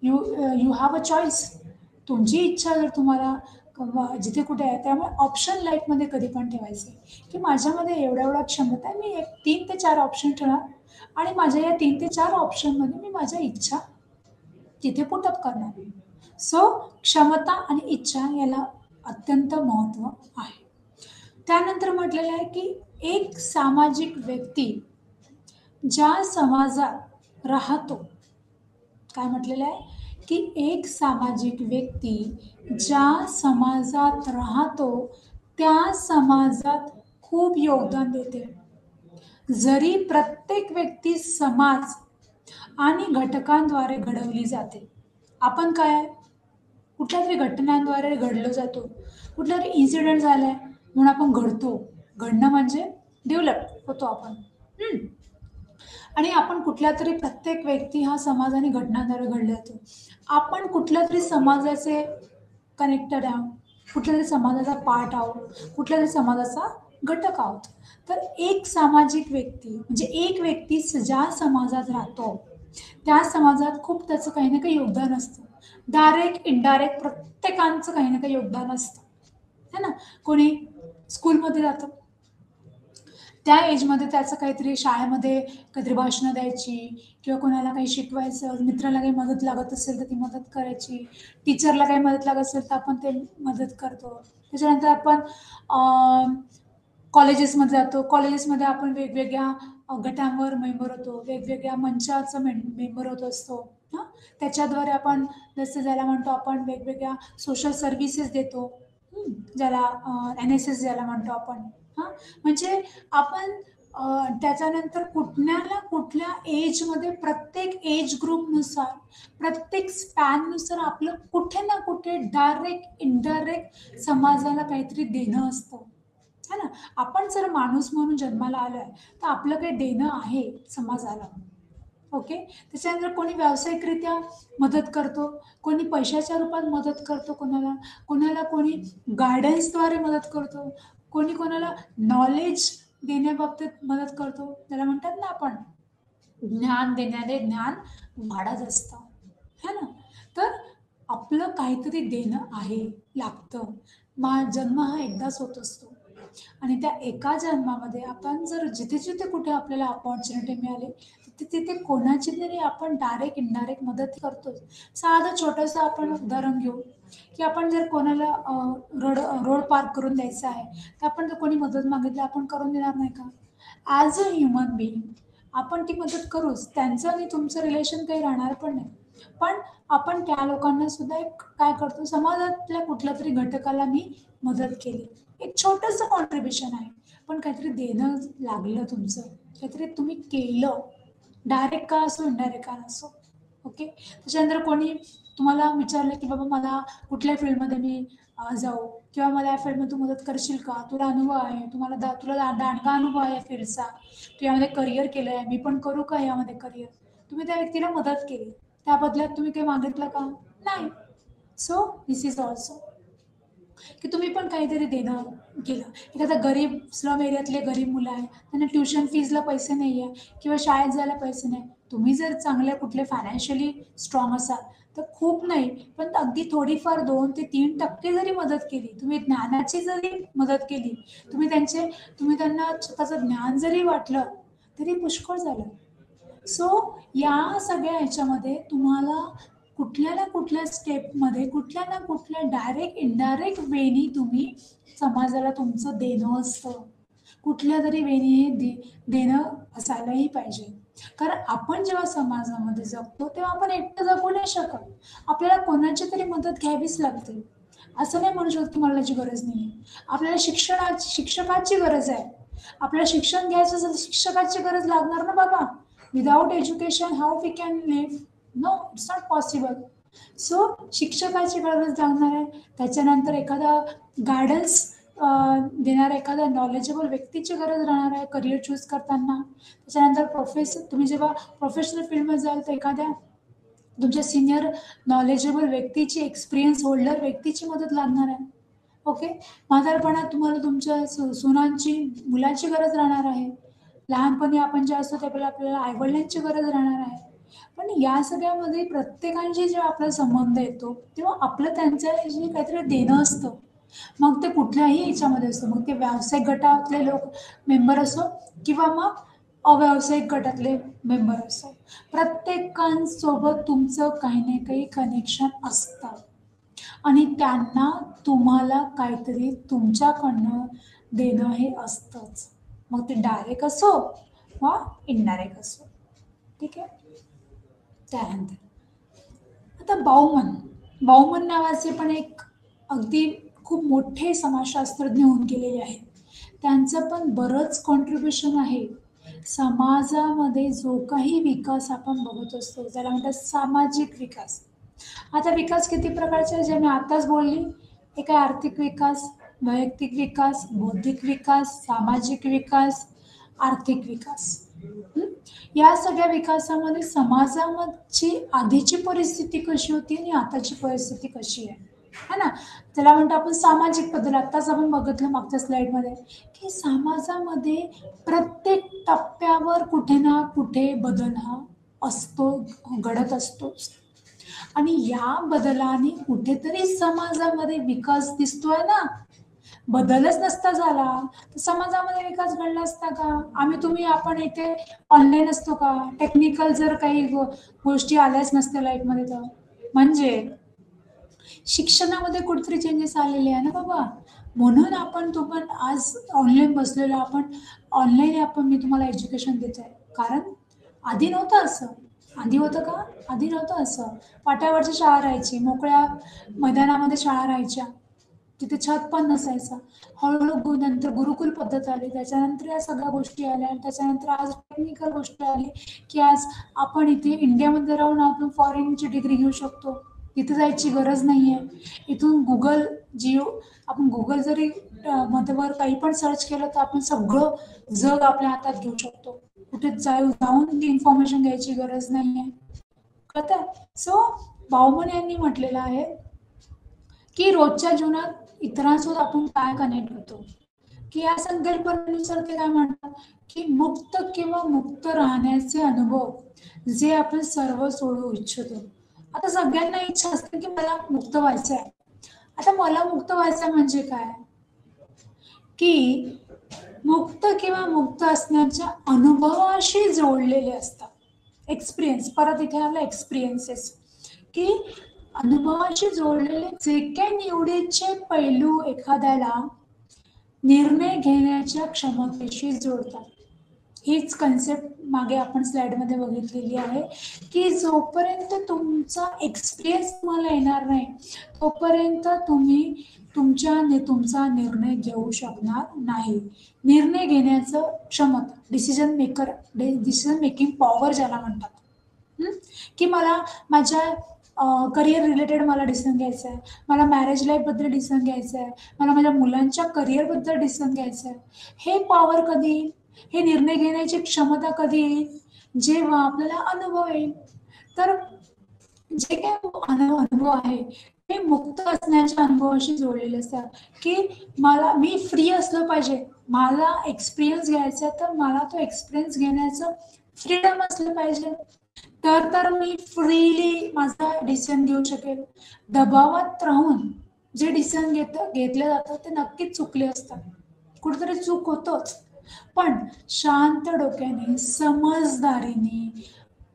You have a choice. तुमची इच्छा जर तुम्हाला जिथे कुठे आहे, त्यामुळे ऑप्शन लाईफमध्ये कधी पण ठेवायचे, की माझ्यामध्ये एवढ्या क्षमता आहे, मी एक 3 ते 4 ऑप्शन ठेवणार आणि माझ्या या 3 ते 4 ऑप्शनमध्ये मी माझ्या इच्छा तिथे पुट अप करणार. सो क्षमता आणि इच्छा याला अत्यंत महत्त्व आहे. त्यानंतर म्हटलेलं आहे, की एक सामाजिक व्यक्ती ज्या समाजात राहतो, काय म्हटलेलं आहे, की एक सामाजिक व्यक्ती ज्या समाजात राहतो, त्या समाजात खूप योगदान देते. जरी प्रत्येक व्यक्ती समाज आणि घटकांद्वारे घडवली जाते. आपण काय आहे? कुठल्यातरी घटनांद्वारे घडलो जातो. कुठलातरी इन्सिडेंट झालाय म्हणून आपण घडतो. घडणं म्हणजे डेव्हलप होतो आपण. हं. आणि आपण कुठल्यातरी, प्रत्येक व्यक्ती हा समाज आणि घटनांद्वारे घडला जातो. आपण कुठल्यातरी समाजाचे कनेक्टेड आहोत, कुठल्यातरी समाजाचा पार्ट आहोत, कुठल्यातरी समाजाचा घटक आहोत. तर एक सामाजिक व्यक्ती म्हणजे एक व्यक्ती ज्या समाजात राहतो, त्या समाजात खूप त्याचं काही ना काही योगदान असतं. डायरेक्ट, इनडायरेक्ट प्रत्येकाचं काही ना काही योगदान असतं. है ना? कोणी स्कूलमध्ये जातं, त्या एजमध्ये त्याचं काहीतरी शाळेमध्ये काहीतरी भाषणं द्यायची किंवा कोणाला काही शिकवायचं, मित्राला काही मदत लागत असेल तर ती मदत करायची, टीचरला काही मदत लागत असेल तर आपण ते मदत करतो. त्याच्यानंतर आपण कॉलेजेसमध्ये जातो. कॉलेजेसमध्ये आपण वेगवेगळ्या गटांवर मेंबर होतो, वेगवेगळ्या मंचाचं मेंबर होत असतो. हां, त्याच्याद्वारे आपण, जसं ज्याला म्हणतो आपण, वेगवेगळ्या सोशल सर्व्हिसेस देतो. ज्याला NSS ज्याला म्हणतो आपण. हां, म्हणजे आपण त्याच्यानंतर कुठल्या ना कुठल्या एजमध्ये प्रत्येक एज ग्रुपनुसार, प्रत्येक स्पॅननुसार आपलं कुठे ना कुठे डायरेक्ट, इनडायरेक्ट समाजाला काहीतरी देणं असतं, है ना? आपण जर माणूस म्हणून जन्माला आलोय, तर आपलं काही देणं आहे समाजाला. ओके. त्याच्यानंतर कोणी व्यावसायिकरित्या मदत करतो, कोणी पैशाच्या रूपात मदत करतो कोणाला, कोणाला कोणी गाईडन्सद्वारे मदत करतो, कोणी कोणाला नॉलेज देण्याबाबतीत मदत करतो. त्याला म्हणतात ना आपण, ज्ञान देण्याने ज्ञान वाढत असतं, है ना? तर आपलं काहीतरी देणं आहे, लागतं. जन्म हा एकदाच होत असतो आणि त्या एका जन्मामध्ये आपण जर जिथे-जिथे कुठे आपल्याला अपॉर्च्युनिटी मिळाली, तिथे-तिथे कोणाची तरी आपण डायरेक्ट, इनडायरेक्ट मदत करतोच. साधं छोटंसं आपण उदाहरण घेऊ, की आपण जर कोणाला रोड पार करून द्यायचा आहे, तर आपण जर कोणी मदत मागितली, आपण करून देणार नाही का? ॲज अ ह्युमन बीइंग आपण ती मदत करूच. त्यांचं आणि तुमचं रिलेशन काही राहणार पण नाही. पण आपण त्या लोकांना सुद्धा एक काय करतो, समाजातल्या कुठल्यातरी घटकाला मी मदत केली. एक छोटंसं कॉन्ट्रिब्युशन आहे. पण काहीतरी देणं लागलं तुमचं. काहीतरी तुम्ही केलं. डायरेक्ट का असो, इनडायरेक्ट का नसो. ओके. त्याच्यानंतर कोणी तुम्हाला विचारलं, की "बाबा मला कुठल्या फील्डमध्ये मी जाऊ किंवा मला या फील्डमध्ये तू मदत करशील का? तुला अनुभव आहे. तुला दांडगा अनुभव आहे या फील्डचा. तू यामध्ये करियर केलंय. मी पण करू का यामध्ये करियर?" तुम्ही त्या व्यक्तीला मदत केली. त्या बदल्यात तुम्ही काही मागितलं का? नाही. सो धिस इज ऑल्सो की तुम्ही पण काहीतरी देणं केलं. एखादा गरीब स्लम एरियातले गरीब मुलं आहे, त्यांना ट्युशन फीजला पैसे नाही आहे किंवा शाळेत जायला पैसे नाही. तुम्ही जर चांगले कुठले फायनान्शियली स्ट्राँग असाल, तर खूप नाही, पण अगदी थोडीफार 2 ते 3% जरी मदत केली, तुम्ही ज्ञानाची जरी मदत केली, तुम्ही त्यांना स्वतःचं ज्ञान जरी वाटलं, तरी पुष्कळ झालं. सो या सगळ्या ह्याच्यामध्ये तुम्हाला कुठल्या ना कुठल्या स्टेपमध्ये, कुठल्या ना कुठल्या डायरेक्ट, इनडायरेक्ट वेनी तुम्ही समाजाला तुमचं देणं असतं. कुठल्यातरी वेनी हे देणं असायलाही पाहिजे. कारण आपण जेव्हा समाजामध्ये जगतो, तेव्हा आपण एकटं जगू नाही शकत. आपल्याला कोणाची तरी मदत घ्यावीच लागते. असं नाही म्हणू शकत की मला त्याची गरज नाहीये. आपल्याला शिक्षकाची गरज आहे. आपल्याला शिक्षण घ्यायचं असेल तर शिक्षकाची गरज लागणार ना बाबा. Without education how we can live? No, it's not possible. So शिक्षकाची गरज लागणार आहे. त्याच्यानंतर एखादा गाईडन्स देणारा एखादा नॉलेजेबल व्यक्तीची गरज राहणार आहे करियर चूज करताना. त्याच्यानंतर तुम्ही जेव्हा प्रोफेशनल फील्डमध्ये जाल तर एखाद्या तुमच्या सीनियर नॉलेजेबल व्यक्तीची, एक्सपिरियन्स होल्डर व्यक्तीची मदत लागणार आहे. ओके. म्हातारपणात तुम्हाला तुमच्या सुनांची, मुलाची गरज राहणार आहे. लहानपणी आपण जे असतो त्यावेळेला आपल्याला आई-वडिलांची गरज राहणार आहे. पण या सगळ्यामध्ये प्रत्येकाशी जेव्हा आपला संबंध येतो, तेव्हा आपलं त्यांच्याशी काहीतरी देणं असतं. मग ते कुठल्याही ह्याच्यामध्ये असो, मग ते व्यावसायिक गटातले मेंबर असो किंवा मग अव्यावसायिक गटातले मेंबर असो. प्रत्येकांसोबत तुमचं काही ना काही कनेक्शन असतं आणि त्यांना तुम्हाला काहीतरी तुमच्याकडनं देणं हे असतंच. मग ते डायरेक्ट असो किंवा इनडायरेक्ट असो. ठीक आहे. त्यानंतर आता बाउमन नावाचे पण एक अगदी खूप मोठे समाजशास्त्रज्ञ होऊन गेलेले आहेत. त्यांचं पण बरंच कॉन्ट्रिब्युशन आहे. समाजामध्ये जो काही विकास आपण बघत असतो, त्याला म्हणतात सामाजिक विकास. आता विकास किती प्रकारचे आहे, जे मी आताच बोलली. एक आहे आर्थिक विकास, वैयक्तिक विकास, बौद्धिक विकास, सामाजिक विकास, आर्थिक विकास. हं? या सगळ्या विकासामध्ये समाजाची आधीची परिस्थिती कशी होती आणि आताची परिस्थिती कशी आहे, है ना? त्याला म्हणतो आपण सामाजिक बदल. आत्ताच आपण बघितलं मागच्या स्लाइडमध्ये, की समाजामध्ये प्रत्येक टप्प्यावर कुठे ना कुठे बदल हा असतो, घडत असतोच. आणि या बदलाने कुठेतरी समाजामध्ये विकास दिसतोय ना. बदलच नसता झाला तर समाजामध्ये विकास घडला असता का? आपण इथे ऑनलाईन असतो का? टेक्निकल जर काही गोष्टी आल्याच नसत्या लाईफमध्ये तर. म्हणजे शिक्षणामध्ये कुठेतरी चेंजेस आलेले आहे ना बाबा. म्हणून आपण आज ऑनलाईन बसलेलो. मी तुम्हाला एज्युकेशन देतोय. कारण आधी नव्हतं असं. आधी होतं का? आधी नव्हतं असं. पाट्यावरची शाळा राहायची, मोकळ्या मैदानामध्ये शाळा राहायच्या. तिथे छत पण नसायचं. हळूहळू नंतर गुरुकुल पद्धत आली, त्याच्यानंतर या सगळ्या गोष्टी आल्या, आणि त्याच्यानंतर आज टेक्निकल गोष्ट आली की आज आपण इथे इंडियामध्ये राहून आपण फॉरेनची डिग्री घेऊ शकतो. तिथे जायची गरज नाहीये. इथून गुगल जिओ आपण गुगल जरी मध्ये काही पण सर्च केलं तर आपण सगळं जग आपल्या हातात घेऊ शकतो. कुठे जाऊन ती इन्फॉर्मेशन घ्यायची गरज नाहीये. कळतंय? सो बाउमन यांनी म्हटलेलं आहे की रोजच्या जीवनात इतरांसोबत आपण काय कनेक्ट होतो, की या संकल्पनेनुसार ते काय म्हणतात की मुक्त किंवा मुक्त राहण्याचे अनुभव जे आपण सर्व सोडू इच्छितो. आता सगळ्यांना इच्छा असते की मला मुक्त व्हायचं आहे. आता मला मुक्त व्हायचं म्हणजे काय, की मुक्त किंवा मुक्त असण्याच्या अनुभवाशी जोडलेले असतात. एक्सपिरियन्स, परत इथे आला एक्सपिरियन्सेस, की अनुभवाशी जोडलेले जे काही निवडीचे पैलू एखाद्याला निर्णय घेण्याच्या क्षमतेशी जोडतात. हीच कन्सेप्ट मागे आपण स्लाइडमध्ये बघितलेली आहे की जोपर्यंत तुमचा एक्सपिरियन्स तुम्हाला येणार नाही तोपर्यंत तुम्ही तुमचा निर्णय घेऊ शकणार नाही. निर्णय घेण्याचं क्षमता, डिसिजन मेकिंग पॉवर ज्याला म्हणतात, की मला माझ्या करिअर रिलेटेड मला डिसिजन घ्यायचं आहे, मला मॅरेज लाईफबद्दल डिसिजन घ्यायचं आहे, मला माझ्या मुलांच्या करिअरबद्दल डिसिजन घ्यायचं आहे. हे पॉवर कधी येईल, हे निर्णय घेण्याची क्षमता कधी येईल, जेव्हा आपल्याला अनुभव येईल. तर जे काही अनुभव आहे ते मुक्त असण्याच्या अनुभवाशी जोडलेले असतात, की मी फ्री असलं पाहिजे. मला एक्सपिरियन्स घ्यायचा तर मला तो एक्सपिरियन्स घेण्याचं फ्रीडम असलं पाहिजे, तर मी फ्रीली माझा डिसिजन घेऊ शकेल. दबावात राहून जे डिसिजन घेतले जातात ते नक्कीच चुकले असतात, कुठेतरी चूक होतोच. पण शांत डोक्याने, समजदारीने,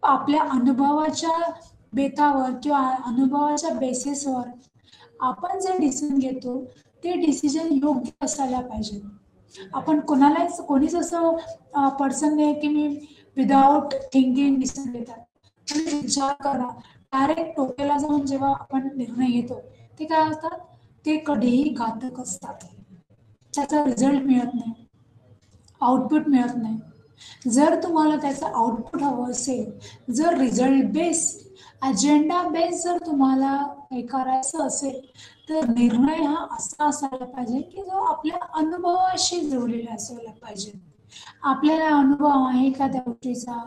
आपल्या अनुभवाच्या बेतावर किंवा अनुभवाच्या बेसिसवर आपण जे डिसिजन घेतो ते डिसिजन योग्य असायला पाहिजे. आपण कोणीच असं पर्सन नाही की मी विदाउट थिंकिंग डिसिजन घेतात. तुम्ही विचार करा, डायरेक्ट डोक्याला जाऊन जेव्हा आपण निर्णय घेतो ते काय होतात, ते कधीही घातक असतात. त्याचा रिझल्ट मिळत नाही, आउटपुट मिळत नाही. जर तुम्हाला त्याचं आउटपुट हवं असेल, जर रिझल्ट बेस, अजेंडा बेस जर तुम्हाला हे करायचं असेल तर निर्णय हा असा असायला पाहिजे की जो आपल्या अनुभवाशी जोडलेला असायला पाहिजे. आपल्याला अनुभव आहे का त्या गोष्टीचा,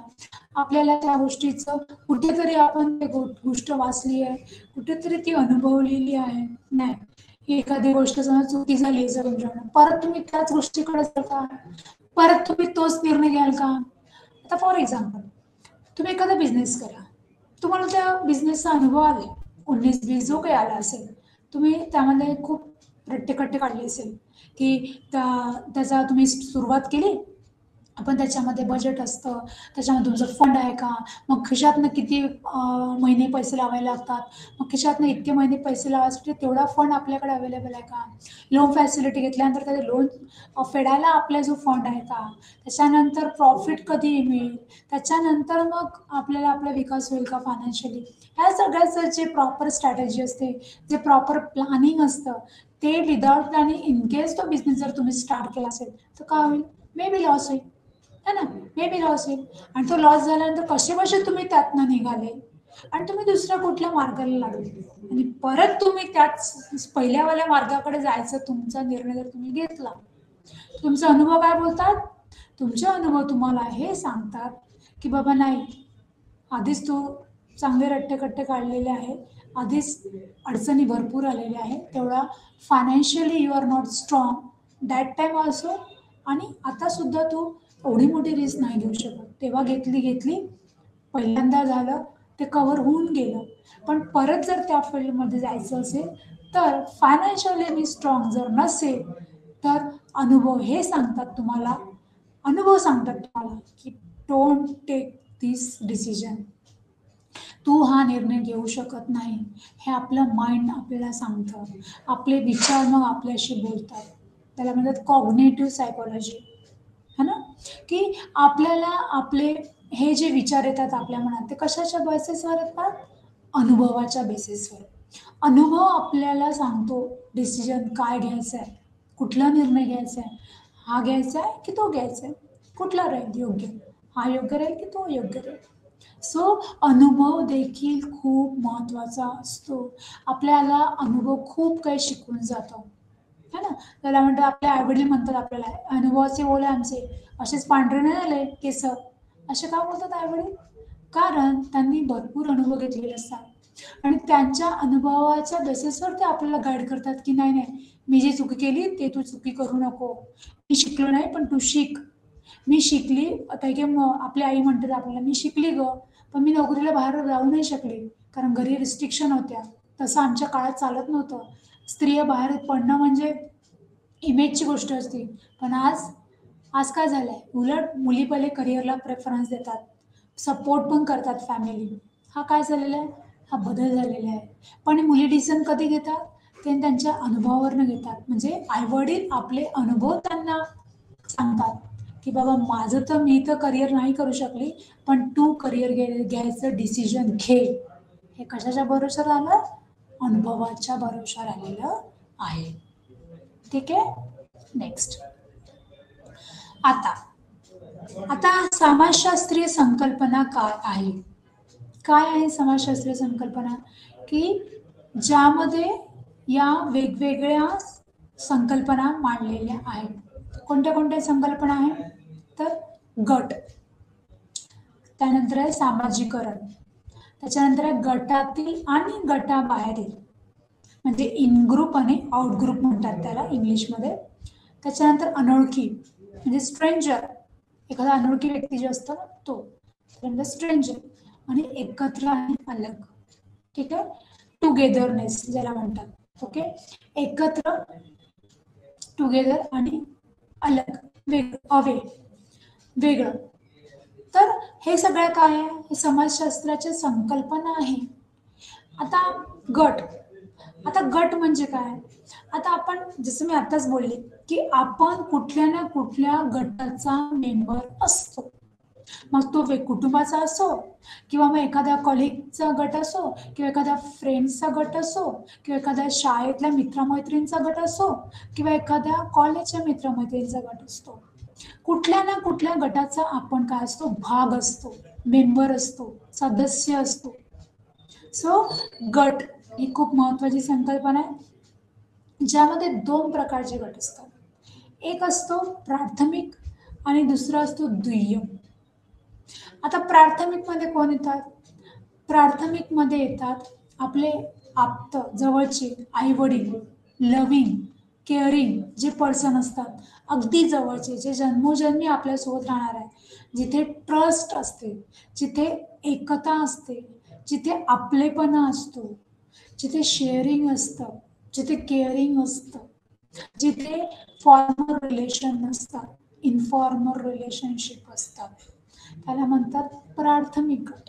आपल्याला त्या गोष्टीचं कुठेतरी आपण ते गोष्ट वाचली आहे, कुठेतरी ती अनुभवलेली आहे. नाही, एखादी गोष्ट समजा चुकी झाली तुमच्याकडून, परत तुम्ही त्याच गोष्टीकडे जाता, परत तुम्ही तोच निर्णय घ्याल का? आता फॉर एक्झाम्पल, तुम्ही एखादा बिझनेस करा, तुम्हाला त्या बिझनेसचा अनुभव आले, 19-20 जो काही आला असेल, तुम्ही त्यामध्ये खूप रट्टेकट्टे काढले असेल की त्याचा तुम्ही सुरुवात केली, आपण त्याच्यामध्ये बजेट असतं, त्याच्यामध्ये तुमचं फंड आहे का, मग खिशातनं किती महिने पैसे लावायला लागतात, मग खिशातनं इतके महिने पैसे लावायसाठी तेवढा फंड आपल्याकडे अवेलेबल आहे का, लोन फॅसिलिटी घेतल्यानंतर त्याचे लोन फेडायला आपला जो फंड आहे का, त्याच्यानंतर प्रॉफिट कधी मिळेल, त्याच्यानंतर मग आपल्याला आपला विकास होईल का फायनान्शियली. ह्या सगळ्याचं जे प्रॉपर स्ट्रॅटेजी असते, जे प्रॉपर प्लॅनिंग असतं, ते विदाउट प्लॅनिंग इनकेस तो बिझनेस जर तुम्ही स्टार्ट केला असेल तर काय होईल, मे बी लॉस होईल, है ना, मे बी लॉस होईल. आणि तो लॉस झाल्यानंतर कसे तुम्ही त्यातनं निघाले आणि तुम्ही दुसऱ्या कुठल्या मार्गाला लागले आणि परत तुम्ही त्याच पहिल्यावाल्या मार्गाकडे जायचं तुमचा निर्णय जर तुम्ही घेतला, तुमचे अनुभव काय बोलतात, तुमचे अनुभव तुम्हाला हे सांगतात की बाबा नाही, आधीच तू चांगले रट्टेकट्टे काढलेले आहे, आधीच अडचणी भरपूर आलेल्या आहे, तेवढा financially you are not strong that time also, आणि आता सुद्धा तू एवढी मोठी रिस्क नाही घेऊ शकत. तेव्हा घेतली, पहिल्यांदा झालं, ते कव्हर होऊन गेलं, पण परत जर त्या फील्डमध्ये जायचं असेल तर फायनान्शियली मी स्ट्रॉंग जर नसेल तर अनुभव सांगतात तुम्हाला की डोंट टेक दिस डिसिजन. तू हा निर्णय घेऊ शकत नाही, हे आपलं माइंड आपल्याला सांगतं, आपले विचार मग आपल्याशी बोलतात. त्याला म्हणतात कॉग्नेटिव्ह सायकोलॉजी, है ना, की आपल्याला आपले हे जे विचार येतात आपल्या मनात ते कशाच्या बेसिसवर येतात, अनुभवाच्या बेसिसवर. अनुभव आपल्याला सांगतो डिसिजन काय घ्यायचं आहे, कुठला निर्णय घ्यायचा आहे, हा घ्यायचा आहे की तो घ्यायचा आहे, कुठला राहील योग्य, हा योग्य राहील की तो योग्य राहील. सो अनुभव देखील खूप महत्त्वाचा असतो. आपल्याला अनुभव खूप काही शिकवून जातो, है ना. त्याला म्हणतात, आपले आईवडील म्हणतात आपल्याला, अनुभवाचे ओले आमचे, असेच पांढरे नाही झाले केस. असे का बोलतात आईवडील? कारण त्यांनी भरपूर अनुभव घेतलेले असतात आणि त्यांच्या अनुभवाच्या बेसिसवर ते आपल्याला गाईड करतात की नाही नाही, मी जी चुकी केली ते तू चुकी करू नको. मी शिकलो नाही पण तू शिक. मी शिकली, आता की आपली आई म्हणते आपल्याला, मी शिकली ग, पण मी नोकरीला बाहेर जाऊ नाही शकले कारण घरी रिस्ट्रिक्शन होत्या. तसं आमच्या काळात चालत नव्हतं. स्त्रिया बाहेर पडणं म्हणजे इमेजची गोष्ट असते. पण आज आज काय झालंय, उलट मुली पहिले करिअरला प्रेफरन्स देतात, सपोर्ट पण करतात फॅमिली. हा काय झालेला आहे, हा बदल झालेला आहे. पण मुली डिसिजन कधी घेतात, ते त्यांच्या अनुभवावरनं घेतात. म्हणजे आईवडील आपले अनुभव त्यांना सांगतात की बाबा माझं तर, मी तर करिअर नाही करू शकली, पण तू करिअर घ्यायचं डिसिजन घे. हे कशाच्या भरोशावर आलं, अनुभवाच्या भरोशावर आलेलं आहे. ठीक आहे. नेक्स्ट. आता आता समाजशास्त्रीय संकल्पना काय आहे? काय आहे समाजशास्त्रीय संकल्पना? की ज्यामध्ये या वेगवेगळ्या संकल्पना मांडलेल्या आहेत. कोणत्या कोणत्या संकल्पना आहेत? तर गट, त्यानंतर आहे सामाजिकरण, त्याच्यानंतर आहे गटातील आणि गटाबाहेरील, म्हणजे इन ग्रुप आणि आउट ग्रुप म्हणतात त्याला इंग्लिशमध्ये. त्याच्यानंतर अनोळखी म्हणजे स्ट्रेंजर, एखादा अनोळखी व्यक्ती जो असतो ना तो, त्यानंतर स्ट्रेंजर. आणि एकत्र आणि अलग. ठीक आहे. टुगेदरनेस ज्याला म्हणतात. ओके. एकत्र, टुगेदर आणि अलग, अवे, वेगळं. तर हे सगळं काय आहे, हे समाजशास्त्राच्या संकल्पना आहे. आता गट, आता गट म्हणजे काय? आता आपण जसं मी आताच बोलले की आपण कुठल्या ना कुठल्या गटाचा मेंबर असतो. मग तो कुटुंबाचा असो, किंवा मग एखाद्या कॉलेजचा गट असो, किंवा एखाद्या फ्रेंड्सचा गट असो, किंवा एखाद्या शाळेतल्या मित्रमैत्रिणींचा गट असो, किंवा एखाद्या कॉलेजच्या मित्रमैत्रिणींचा गट असतो. कुठल्या ना कुठल्या गटाचा आपण काय असतो, भाग असतो, मेंबर असतो, सदस्य असतो. सो गट ही खूप महत्वाची संकल्पना आहे, ज्यामध्ये दोन प्रकारचे गट असतात. एक असतो प्राथमिक आणि दुसरा असतो दुय्यम. आता प्राथमिक मध्ये कोण येतात? प्राथमिक मध्ये येतात आपले आप्त जवळचे आई वडील, लव्हिंग केअरिंग जे पर्सन असतात, अगदी जवळचे, जे जन्मोजन्मी आपल्यासोबत राहणार आहे, जिथे ट्रस्ट असते, जिथे एकता असते, जिथे आपलेपणा असतो, जिथे शेअरिंग असतं, जिथे केअरिंग असतं, जिथे फॉर्मल रिलेशन नसतात, इनफॉर्मल रिलेशनशिप असतात, त्याला म्हणतात प्राथमिक गट.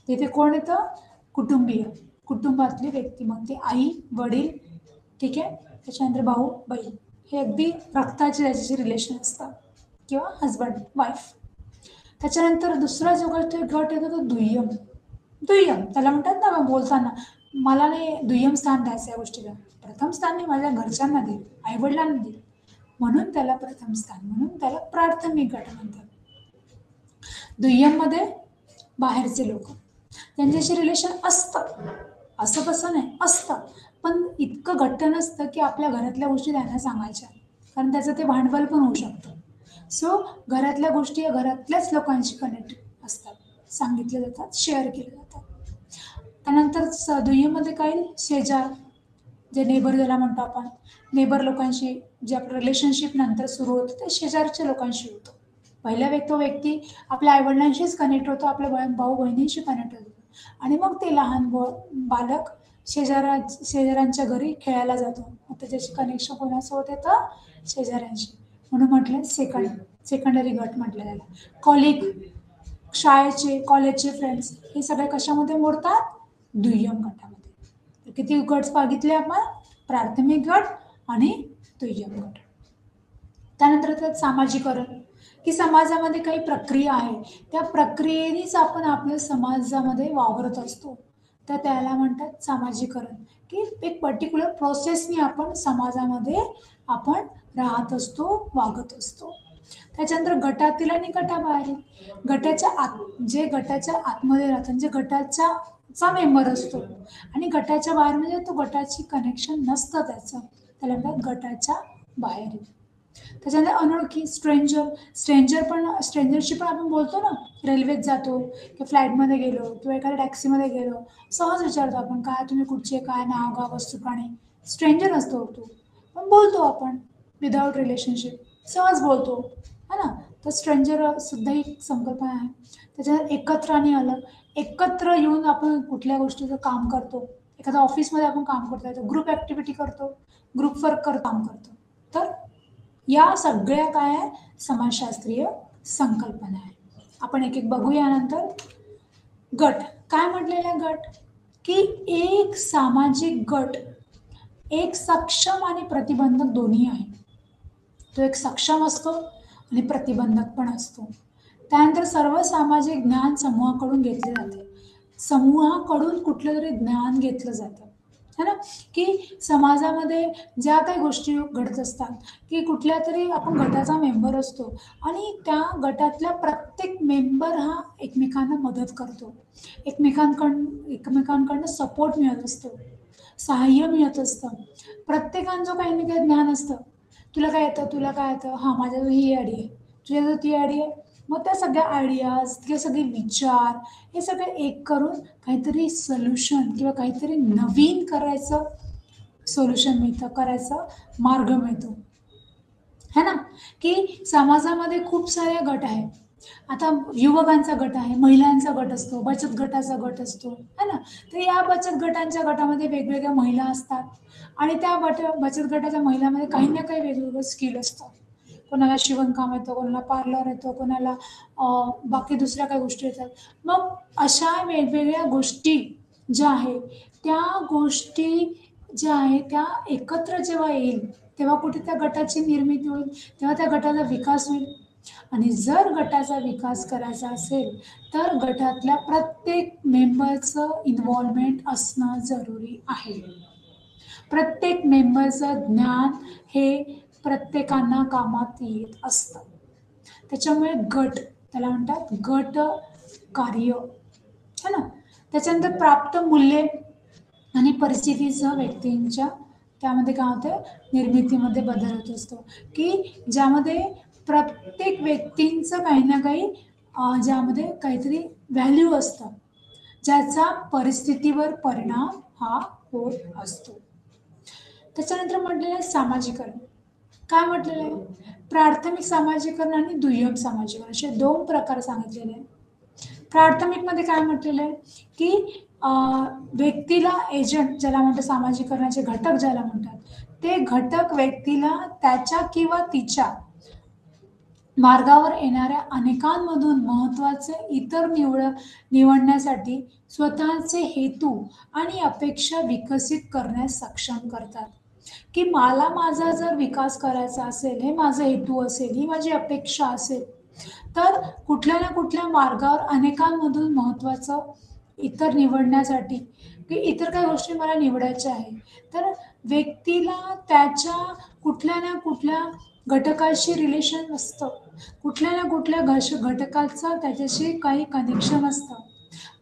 तिथे कोण येतं? कुटुंबीय, कुटुंबातली व्यक्ती, मग ते आई वडील, ठीक आहे, त्याच्यानंतर भाऊ बहीण, हे अगदी रक्ताचे त्याचे रिलेशन असतात, किंवा हजबंड वाईफ. त्याच्यानंतर दुसरा जो गट येतो तो दुय्यम. दुय्यम त्याला म्हणतात ना बोलताना, मला नाही दुय्यम स्थान द्यायचं या गोष्टीला, प्रथम स्थान मी माझ्या घरच्यांना देईल, आई वडिलांना देईल, म्हणून त्याला प्रथम स्थान, म्हणून त्याला प्राथमिक गट म्हणतात. दुय्यम मध्ये बाहेरचे लोक, त्यांच्याशी रिलेशन असतं, असं कसं नाही, असतं, पण इतकं घट्ट नसतं की आपल्या घरातल्या गोष्टी त्यांना सांगायच्या, कारण त्याचं ते भांडवल पण होऊ शकतं. सो घरातल्या गोष्टी या घरातल्याच लोकांशी कनेक्ट असतात, सांगितले जातात, शेअर केले जातात. त्यानंतर दुय्यममध्ये काय, शेजार, जे नेबर ज्याला म्हणतो आपण, नेबर लोकांशी जे आपलं रिलेशनशिप नंतर सुरू होतं ते शेजारच्या लोकांशी होतं. पहिल्या तो व्यक्ती आपल्या आईवडिलांशीच कनेक्ट होतो, आपल्या भाऊ बहिणींशी कनेक्ट होतो, आणि मग ते लहान बालक शेजाऱ्यांच्या घरी खेळायला जातो, मग त्याच्याशी कनेक्शन कोणासोबत येतं? शेजाऱ्यांशी. म्हणून म्हटलं सेकंडरी गट म्हटलं त्याला. कॉलिग, शाळेचे कॉलेजचे फ्रेंड्स, हे सगळे कशामध्ये मोडतात? दुय्यम गटामध्ये. तर किती गट बघितले आपण? प्राथमिक गट आणि दुय्यम गट. त्यानंतर त्यात सामाजिकरण, की समाजामध्ये काही प्रक्रिया आहे, त्या प्रक्रियेनेच आपण आपल्या समाजामध्ये वावरत असतो, तर त्याला म्हणतात सामाजिकरण, की एक पर्टिक्युलर प्रोसेसनी आपण समाजामध्ये आपण राहत असतो, वागत असतो. त्याच्यानंतर गटातील आणि गटाबाहेरील. गटाच्या आत जे गटाच्या आतमध्ये राहतात, जे गटाच्या चा मेंबर असतो आणि गटाच्या बाहेर म्हणजे तो गटाची कनेक्शन नसतं त्याचं, त्याला म्हणतात गटाच्या बाहेरील. त्याच्यानंतर अनोळखी स्ट्रेंजर. स्ट्रेंजरशी पण आपण बोलतो ना, रेल्वेत जातो किंवा फ्लाईटमध्ये गेलो किंवा एखाद्या टॅक्सीमध्ये गेलो, सहज विचारतो आपण, काय तुम्ही कुठचे, काय नाव गाव वस्तू प्राणी. स्ट्रेंजर असतो तो, पण बोलतो आपण विदाउट रिलेशनशिप, सहज बोलतो है ना. तर स्ट्रेंजर सुद्धा ही संकल्पना आहे. त्याच्यानंतर एकत्र आणि अलग. एकत्र येऊन आपण कुठल्या गोष्टीचं काम करतो, एखाद्या ऑफिसमध्ये आपण काम करतो, ग्रुप ऍक्टिव्हिटी करतो, ग्रुप वर्क काम करतो. तर या सगळ्या काय आहे, समाजशास्त्रीय संकल्पना आहे. आपण एक एक बघूया नंतर. गट काय म्हटलेलं आहे, गट की एक सामाजिक गट एक सक्षम आणि प्रतिबंधक दोन्ही आहे. तो एक सक्षम असतो आणि प्रतिबंधक पण असतो. त्यानंतर सर्व सामाजिक ज्ञान समूहाकडून घेतले जाते. समूहाकडून कुठलं तरी ज्ञान घेतलं जातं है ना, की समाजामध्ये ज्या काही गोष्टी घडत असतात, की कुठल्या तरी आपण गटाचा मेंबर असतो आणि त्या गटातल्या प्रत्येक मेंबर हा एकमेकांना मदत करतो, एकमेकांकडनं सपोर्ट मिळत असतो, सहाय्य मिळत असतं. प्रत्येकांचं काही ना काही ज्ञान असतं. तुला काय येतं, तुला काय येतं, हां माझ्याजवळ ही आयडी आहे, तुझ्याजवळ ती आयडी आहे. मग त्या सगळ्या आयडियाज, ते सगळे विचार, हे सगळे एक करून काहीतरी सोल्युशन किंवा काहीतरी नवीन करायचं सोल्युशन मिळतं, करायचा मार्ग मिळतो है ना. की समाजामध्ये खूप सारे गट आहेत. आता युवकांचा गट आहे, महिलांचा गट असतो, बचत गटाचा गट असतो है ना. तर या बचत गटांच्या गटामध्ये वेगवेगळ्या महिला असतात आणि त्या बचत गटाच्या महिलांमध्ये काही ना काही वेगवेगळं स्किल असतं. कोणाला शिवणकाम येतं, कोणाला पार्लर येतो, कोणाला बाकी दुसऱ्या काही गोष्टी येतात. मग अशा वेगवेगळ्या गोष्टी ज्या आहेत, त्या गोष्टी ज्या आहेत त्या एकत्र जेव्हा येईल तेव्हा कुठे त्या गटाची निर्मिती होईल, तेव्हा त्या गटाचा विकास होईल. आणि जर गटाचा विकास करायचा असेल तर गटातल्या प्रत्येक मेंबरचं इन्व्हॉल्वमेंट असणं जरुरी आहे. प्रत्येक मेंबरचं ज्ञान हे प्रत्येकांना कामात येत असतं. त्याच्यामुळे गट त्याला म्हणतात गट कार्य है ना. त्याच्यानंतर प्राप्त मूल्ये आणि परिस्थितीसह व्यक्तींच्या त्यामध्ये काय होतं, निर्मितीमध्ये बदल होत असतो, की ज्यामध्ये प्रत्येक व्यक्तींचं काही ना काही ज्यामध्ये काहीतरी व्हॅल्यू असतं, ज्याचा परिस्थितीवर परिणाम हा होत असतो. त्याच्यानंतर म्हटलेलं आहे सामाजिकरण. काय म्हटलेलं आहे, प्राथमिक सामाजिकरण आणि दुय्यम सामाजिकरण असे दोन प्रकार सांगितलेले आहेत. प्राथमिक मध्ये काय म्हटलेलं आहे, की व्यक्तीला एजंट ज्याला म्हणतात, सामाजिकरणाचे घटक ज्याला म्हणतात, ते घटक व्यक्तीला त्याच्या किंवा तिच्या मार्गावर येणाऱ्या अनेकांमधून महत्वाचे इतर निवडण्यासाठी स्वतःचे हेतू आणि अपेक्षा विकसित करण्यास सक्षम करतात. की मला माझा जर विकास करायचा असेल, हे माझा हेतू असेल, ही माझी अपेक्षा असेल, तर कुठल्या ना कुठल्या मार्गावर अनेकांमधून महत्वाचं इतर निवडण्यासाठी, की इतर काही गोष्टी मला निवडायच्या आहे, तर व्यक्तीला त्याच्या कुठल्या ना कुठल्या घटकाशी रिलेशन असतं, कुठल्या ना कुठल्या घटकाचं त्याच्याशी काही कनेक्शन असतं.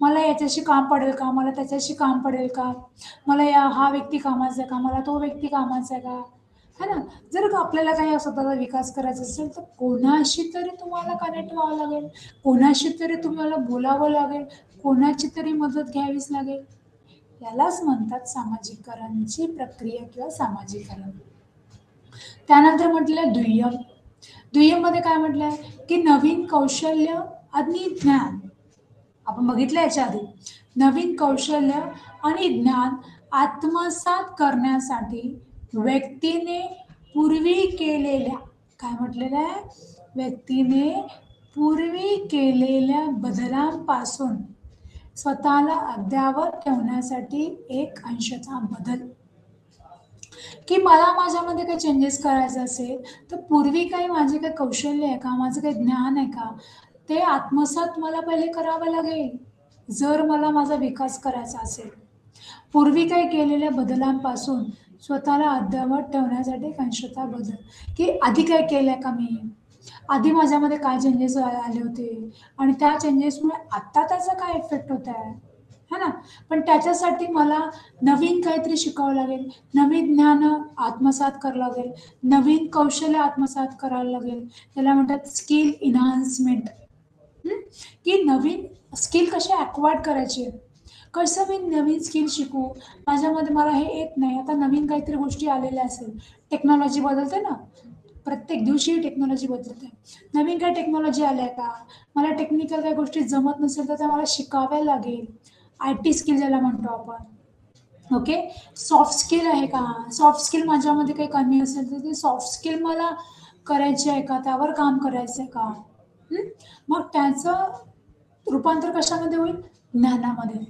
मला याच्याशी काम पडेल का, मला त्याच्याशी काम पडेल का, मला हा व्यक्ती कामाचा आहे का, मला तो व्यक्ती कामाचा आहे का, है ना. जर का आपल्याला काही स्वतःचा विकास करायचा असेल तर कोणाशी तरी तुम्हाला कनेक्ट व्हावं लागेल, कोणाशी तरी तुम्हाला बोलावं लागेल, कोणाची तरी मदत घ्यावीच लागेल. यालाच म्हणतात सामाजिकरणची प्रक्रिया किंवा सामाजिकरण. त्यानंतर म्हटलं दुय्यम. दुय्यम मध्ये काय म्हटलंय, की नवीन कौशल्य आणि ज्ञान. आपण बघितलं याच्या आधी, नवीन कौशल्य आणि ज्ञान आत्मसात करण्यासाठी व्यक्तीने पूर्वी केलेल्या, काय म्हटलेलं आहे, व्यक्तीने पूर्वी केलेल्या बदलांपासून स्वतःला अद्यावत ठेवण्यासाठी एक अंशचा बदल. की मला माझ्यामध्ये काही चेंजेस करायचे असेल तर पूर्वी काही माझे काही कौशल्य आहे का, माझं काही ज्ञान आहे का, ते आत्मसात मला पहिले करावं लागेल. जर मला माझा विकास करायचा असेल, पूर्वी काही केलेल्या बदलांपासून स्वतःला अद्ययावत ठेवण्यासाठी अंशतः बदल, की आधी काय केलंय का मी, आधी माझ्यामध्ये काय चेंजेस आले होते आणि त्या चेंजेसमुळे आत्ता त्याचा काय इफेक्ट होत आहे, है ना? पण त्याच्यासाठी मला नवीन काहीतरी शिकावं लागेल, नवीन ज्ञान आत्मसात करावं लागेल, नवीन कौशल्य आत्मसात करायला लागेल. त्याला म्हणतात स्किल इन्हान्समेंट. की नवीन स्किल कशी ॲक्वायर्ड करायची आहे. कसं मी नवीन स्किल शिकू? माझ्यामध्ये मला हे येत नाही. आता नवीन काहीतरी गोष्टी आलेल्या असेल, टेक्नॉलॉजी बदलते ना, प्रत्येक दिवशी टेक्नॉलॉजी बदलते. नवीन काही टेक्नॉलॉजी आल्या का? मला टेक्निकल काही गोष्टी जमत नसेल तर त्या मला शिकाव्या लागेल. आय-टी स्किल ज्याला म्हणतो आपण. ओके. सॉफ्ट स्किल आहे का? सॉफ्ट स्किल माझ्यामध्ये काही कमी असेल तर ते सॉफ्ट स्किल मला करायची आहे का? त्यावर काम करायचं आहे का? मग त्याचं रूपांतर कशामध्ये होईल? ज्ञानामध्ये.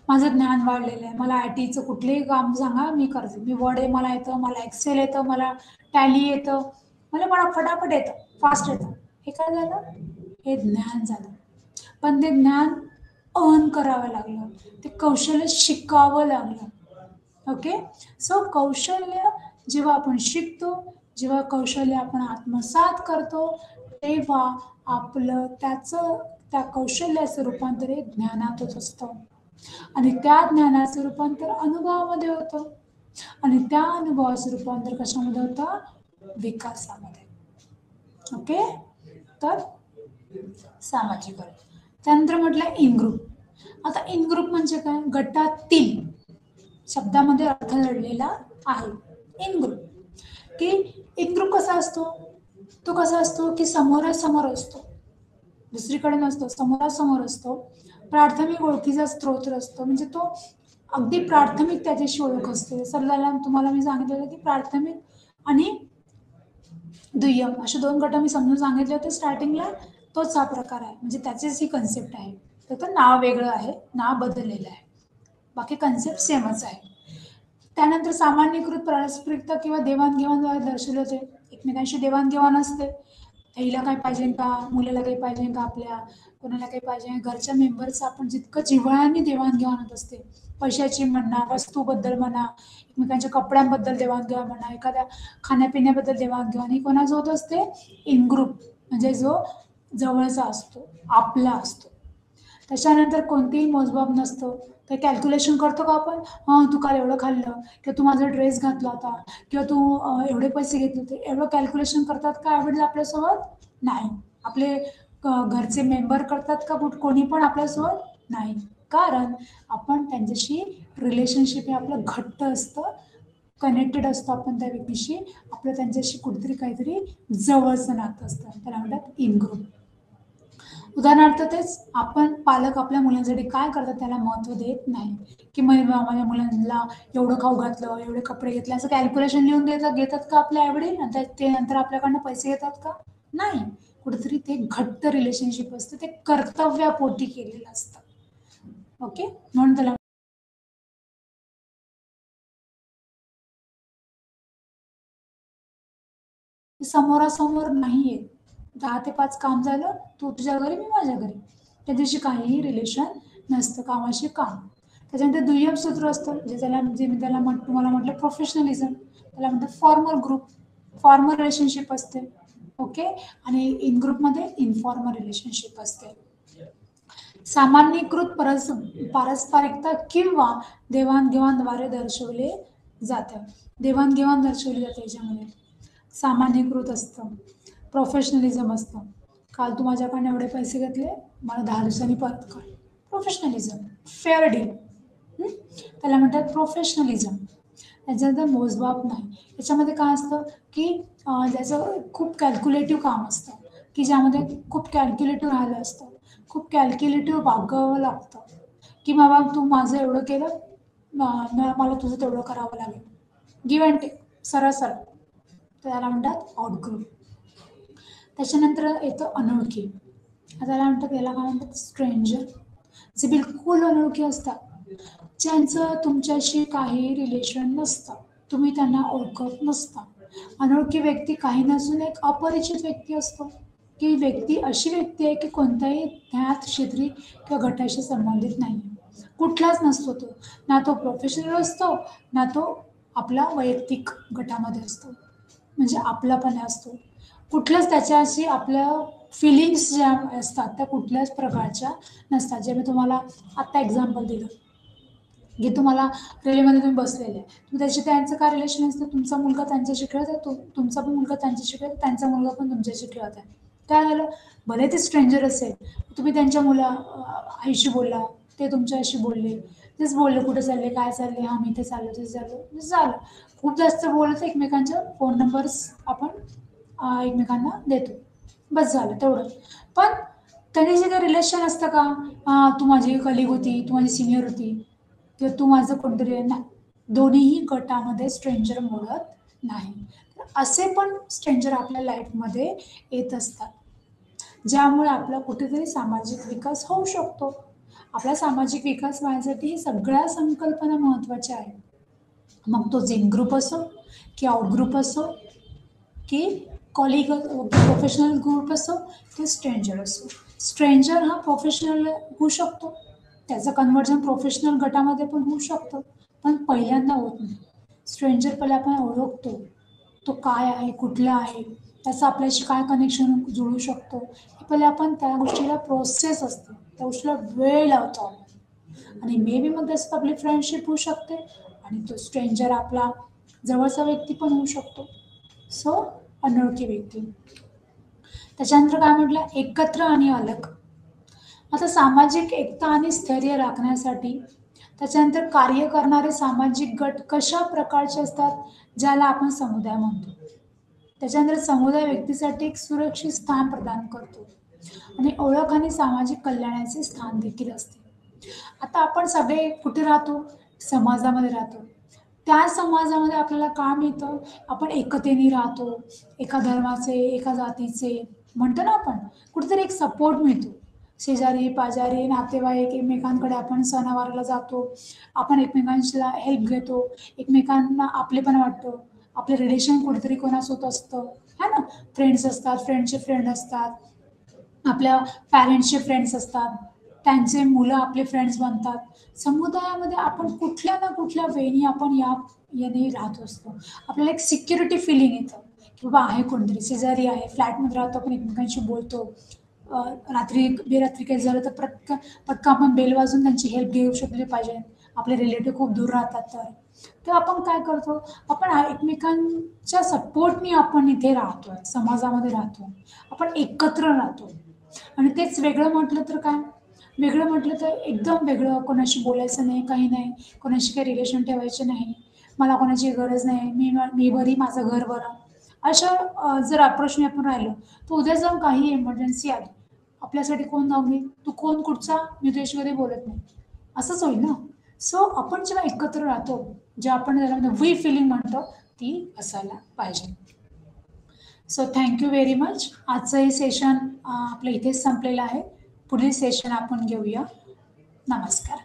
माझं ज्ञान वाढलेलं आहे. मला आय-टीचं कुठलंही काम सांगा मी करते. मी वर्ड मला येतं, मला एक्सेल येतं, मला टॅली येतं, मला फटाफट येतं, फास्ट येतं. हे काय झालं? हे ज्ञान झालं. पण ते ज्ञान अर्न करावं लागलं. ते कौशल्य शिकावं लागलं. ओके. सो कौशल्य जेव्हा आपण शिकतो, जेव्हा कौशल्य आपण आत्मसात करतो, तेव्हा आपलं त्या कौशल्याचं रूपांतर हे ज्ञानात होत असतं आणि त्या ज्ञानाचं रूपांतर अनुभवामध्ये होतं आणि त्या अनुभवाचं रूपांतर कशामध्ये होतं? विकासामध्ये. ओके. तर सामाजिकरण. त्यानंतर म्हटलं इन ग्रुप. आता इन ग्रुप म्हणजे काय? गटातील शब्दामध्ये अर्थ दडलेला आहे. In group. की इन ग्रुप कसा असतो? तो कसा असतो की समोरासमोर असतो, दुसरीकडे नसतो, समोरासमोर असतो. प्राथमिक ओळखीचा स्त्रोत असतो, म्हणजे तो अगदी प्राथमिक त्याच्याशी ओळख असते. सर तुम्हाला मी सांगितलेलं की प्राथमिक आणि दुय्यम असे 2 गट मी समजून सांगितले होते स्टार्टिंगला. तोच हा प्रकार आहे, म्हणजे त्याचीच ही कन्सेप्ट आहे. फक्त नाव वेगळं आहे, नाव बदललेलं आहे, बाकी कन्सेप्ट सेमच आहे. त्यानंतर सामान्यीकृत पारस्परिकता किंवा देवाणघेवाणद्वारे दर्शवले होते. एकमेकांशी देवाणघेवाण असते. आईला काय पाहिजे का, मुलाला काही पाहिजे का, आपल्या कोणाला काही पाहिजे, घरच्या मेंबरचं आपण जितकं जिव्हाळ्याने देवाणघेवाण होत असते, पैशाची म्हणा, वस्तूबद्दल म्हणा, एकमेकांच्या कपड्यांबद्दल देवाणघेवाण म्हणा, एखाद्या खाण्यापिण्याबद्दल देवाणघेवाण, ही कोणाचं होत असते? इन ग्रुप, म्हणजे जो जवळचा असतो, आपला असतो. त्याच्यानंतर कोणतेही मोजमाप नसतं. ते कॅल्क्युलेशन करतो का आपण? तू काल एवढं खाल्लं, किंवा तू माझा ड्रेस घातला होता, किंवा तू एवढे पैसे घेतले होते, एवढं कॅल्क्युलेशन करतात का आईवडील आपल्यासोबत? नाही. आपले घरचे मेंबर करतात का कोणी पण आपल्यासोबत? नाही. कारण आपण त्यांच्याशी रिलेशनशिप हे आपलं घट्ट असतं, कनेक्टेड असतो आपण त्या व्यक्तीशी, आपलं त्यांच्याशी कुठेतरी काहीतरी जवळचं नातं असतं. त्याला म्हणतात इन ग्रुप. उदाहरणार्थ तेच, आपण पालक आपल्या मुलांसाठी काय करतात त्याला महत्त्व देत नाही, की माझ्या मुलांना एवढं खाऊ घातलं, एवढे कपडे घेतले, असं कॅल्क्युलेशन लिहून घेतात का आपल्या आईवडील? ते नंतर आपल्याकडनं पैसे घेतात का? नाही. कुठेतरी ते घट्ट रिलेशनशिप असतं, ते कर्तव्यापोटी केलेलं असतं. ओके. म्हणून त्याला समोरासमोर नाहीये. 10 ते 5 काम झालं, तू तुझ्या घरी, मी माझ्या घरी. त्या दिवशी काहीही रिलेशन नसतं, कामाशी काम. त्याच्यानंतर दुय्यम सूत्र असतं, जे मी त्याला तुम्हाला म्हटलं प्रोफेशनलिझम. त्याला म्हणतात फॉर्मल ग्रुप, फॉर्मल रिलेशनशिप असते. ओके. आणि इन ग्रुपमध्ये इनफॉर्मल रिलेशनशिप असते. सामान्यीकृत पारस्परिकता किंवा देवाणघेवाणद्वारे दर्शवले जातं. देवाणघेवाण दर्शवली जाते याच्यामध्ये. सामान्यीकृत असतं, प्रोफेशनलिझम असतं. काल तू माझ्याकडनं एवढे पैसे घेतले, मला 10 दिवसांनी परत कर. Professionalism, fair deal. त्याला म्हणतात प्रोफेशनलिझम. त्याच्यानंतर मोजमाप नाही. याच्यामध्ये काय असतं की ज्याचं खूप कॅल्क्युलेटिव्ह काम असतं, की ज्यामध्ये खूप कॅल्क्युलेटिव्ह राहिलं असतं, खूप कॅल्क्युलेटिव्ह वागावं लागतं, की बाबा तू माझं एवढं केलं, मला तुझं तेवढं करावं लागेल. गिव्ह अँड टेक, सरळ सरळ. त्याला म्हणतात आउटग्रुप. त्याच्यानंतर येतं अनोळखी. त्याला म्हणतात, याला काय म्हणतात? स्ट्रेंजर. जे बिलकुल अनोळखी असतात, ज्यांचं तुमच्याशी काही रिलेशन नसतं, तुम्ही त्यांना ओळखत नसता. अनोळखी व्यक्ती काही नसून एक अपरिचित व्यक्ती असतो, की व्यक्ती अशी व्यक्ती आहे की कोणत्याही त्या क्षेत्री किंवा गटाशी संबंधित नाही, कुठलाच नसतो तो, ना तो प्रोफेशनल असतो, ना तो आपला वैयक्तिक गटामध्ये असतो, म्हणजे आपलापणा असतो. कुठलंच त्याच्याशी आपल्या फिलिंग्स ज्या असतात त्या कुठल्याच प्रकारच्या नसतात. जे मी तुम्हाला आत्ता एक्झाम्पल दिलं, की तुम्हाला रेल्वेमध्ये तुम्ही बसलेले आहे, त्याची त्यांचं काय रिलेशन असतं, तुमचा मुलगा त्यांच्याशी खेळत आहे, तुमचा पण मुलगा त्यांच्याशी खेळत आहे, त्यांचा मुलगा पण तुमच्याशी खेळत आहे. काय झालं, भले ते स्ट्रेंजर असेल, तुम्ही त्यांच्या आईशी बोलला, ते तुमच्याशी बोलले, तेच बोलले कुठे चालले, काय चालले, हा मी इथे चाललो, तिथे चाललो, म्हणजे झालं. खूप जास्त बोलत एकमेकांच्या फोन नंबर्स आपण एकमेकांना देतो, बस झालं तेवढं. पण त्यांनी जे काही रिलेशन असतं का, तू माझी कलिग होती, तू माझी सिनियर होती, किंवा तू माझं कोणतरी आहे, नाही. दोन्हीही गटामध्ये स्ट्रेंजर मोडत नाही. तर असे पण स्ट्रेंजर आपल्या लाईफमध्ये येत असतात, ज्यामुळे आपला कुठेतरी सामाजिक विकास होऊ शकतो. आपला सामाजिक विकास व्हायसाठी सगळ्या संकल्पना महत्त्वाच्या आहेत. मग तो जिम ग्रुप असो, की आउट ग्रुप असो, की कॉलिग प्रोफेशनल ग्रुप असो, की स्ट्रेंजर असो. स्ट्रेंजर हा प्रोफेशनल होऊ शकतो, त्याचं कन्व्हर्जन प्रोफेशनल गटामध्ये पण होऊ शकतं, पण पहिल्यांदा होत नाही. स्ट्रेंजर पहिले आपण ओळखतो, तो काय आहे, कुठला आहे, त्याचं आपल्याशी काय कनेक्शन जुळू शकतो, हे पहिले आपण त्या गोष्टीला प्रोसेस असते, त्या गोष्टीला वेळ लावतो आपण. आणि मे बी मग त्याच्यात आपली फ्रेंडशिप होऊ शकते, आणि तो स्ट्रेंजर आपला जवळचा व्यक्ती पण होऊ शकतो. सो अनोळखी व्यक्ती. त्याच्यानंतर काय म्हटलं, एकत्र आणि अलग. आता सामाजिक एकता आणि स्थैर्य राखण्यासाठी त्याच्यानंतर कार्य करणारे सामाजिक गट कशा प्रकारचे असतात, ज्याला आपण समुदाय म्हणतो. त्याच्यानंतर समुदाय व्यक्तीसाठी एक सुरक्षित स्थान प्रदान करतो, आणि ओळख आणि सामाजिक कल्याणाचे स्थान देखील असते. आता आपण सगळे कुठे राहतो, समाजामध्ये राहतो. त्या समाजामध्ये आपल्याला काय मिळतं, आपण एकतेने राहतो, एका धर्माचे, एका जातीचे, म्हणतो ना आपण, कुठेतरी एक सपोर्ट मिळतो. शेजारी पाजारी नातेवाईक एकमेकांकडे आपण सणावाराला जातो, आपण एकमेकांना हेल्प घेतो, एकमेकांना आपलेपण वाटतं, आपले रिलेशन कुठेतरी कोणासोबत असतं, है ना. फ्रेंड्स असतात, फ्रेंडचे फ्रेंड असतात, आपल्या पॅरेंट्सचे फ्रेंड्स असतात, त्यांचे मुलं आपले फ्रेंड्स बनतात. समुदायामध्ये आपण कुठल्या ना कुठल्या वेळी आपण याने राहत असतो. आपल्याला एक सिक्युरिटी फिलिंग येतं, की बाबा आहे कोणतरी, शेजारी आहे, फ्लॅटमध्ये राहतो, आपण एकमेकांशी बोलतो. रात्री बेरात्री काही झालं तर पटकन आपण बेल वाजून त्यांची हेल्प घेऊ शकले पाहिजे. आपले रिलेटिव्ह खूप दूर राहतात तर आपण काय करतो, आपण एकमेकांच्या सपोर्टनी आपण इथे राहतोय, समाजामध्ये राहतो, आपण एकत्र राहतो. आणि तेच वेगळं म्हटलं तर काय, वेगळं म्हटलं तर एकदम वेगळं, कोणाशी बोलायचं नाही, काही नाही, कोणाशी काही रिलेशन ठेवायचे नाही, मला कोणाची गरज नाही, मी बरी, माझं घर बरं. अशा जर अप्रोचने आपण राहिलो, तर उद्या जाऊन काही इमर्जन्सी आली, आपल्यासाठी कोण धावून येईल, तू कोण कुठचा, मी तुझ्याशी कधी बोलत नाही, असंच होईल ना. सो आपण जेव्हा एकत्र राहतो, जे आपण त्याला वी फिलिंग म्हणतो, ती असायला पाहिजे. So thank you very much. आजचं हे सेशन आपलं इथेच संपलेलं आहे. पुढील सेशन आपण घेऊया. नमस्कार.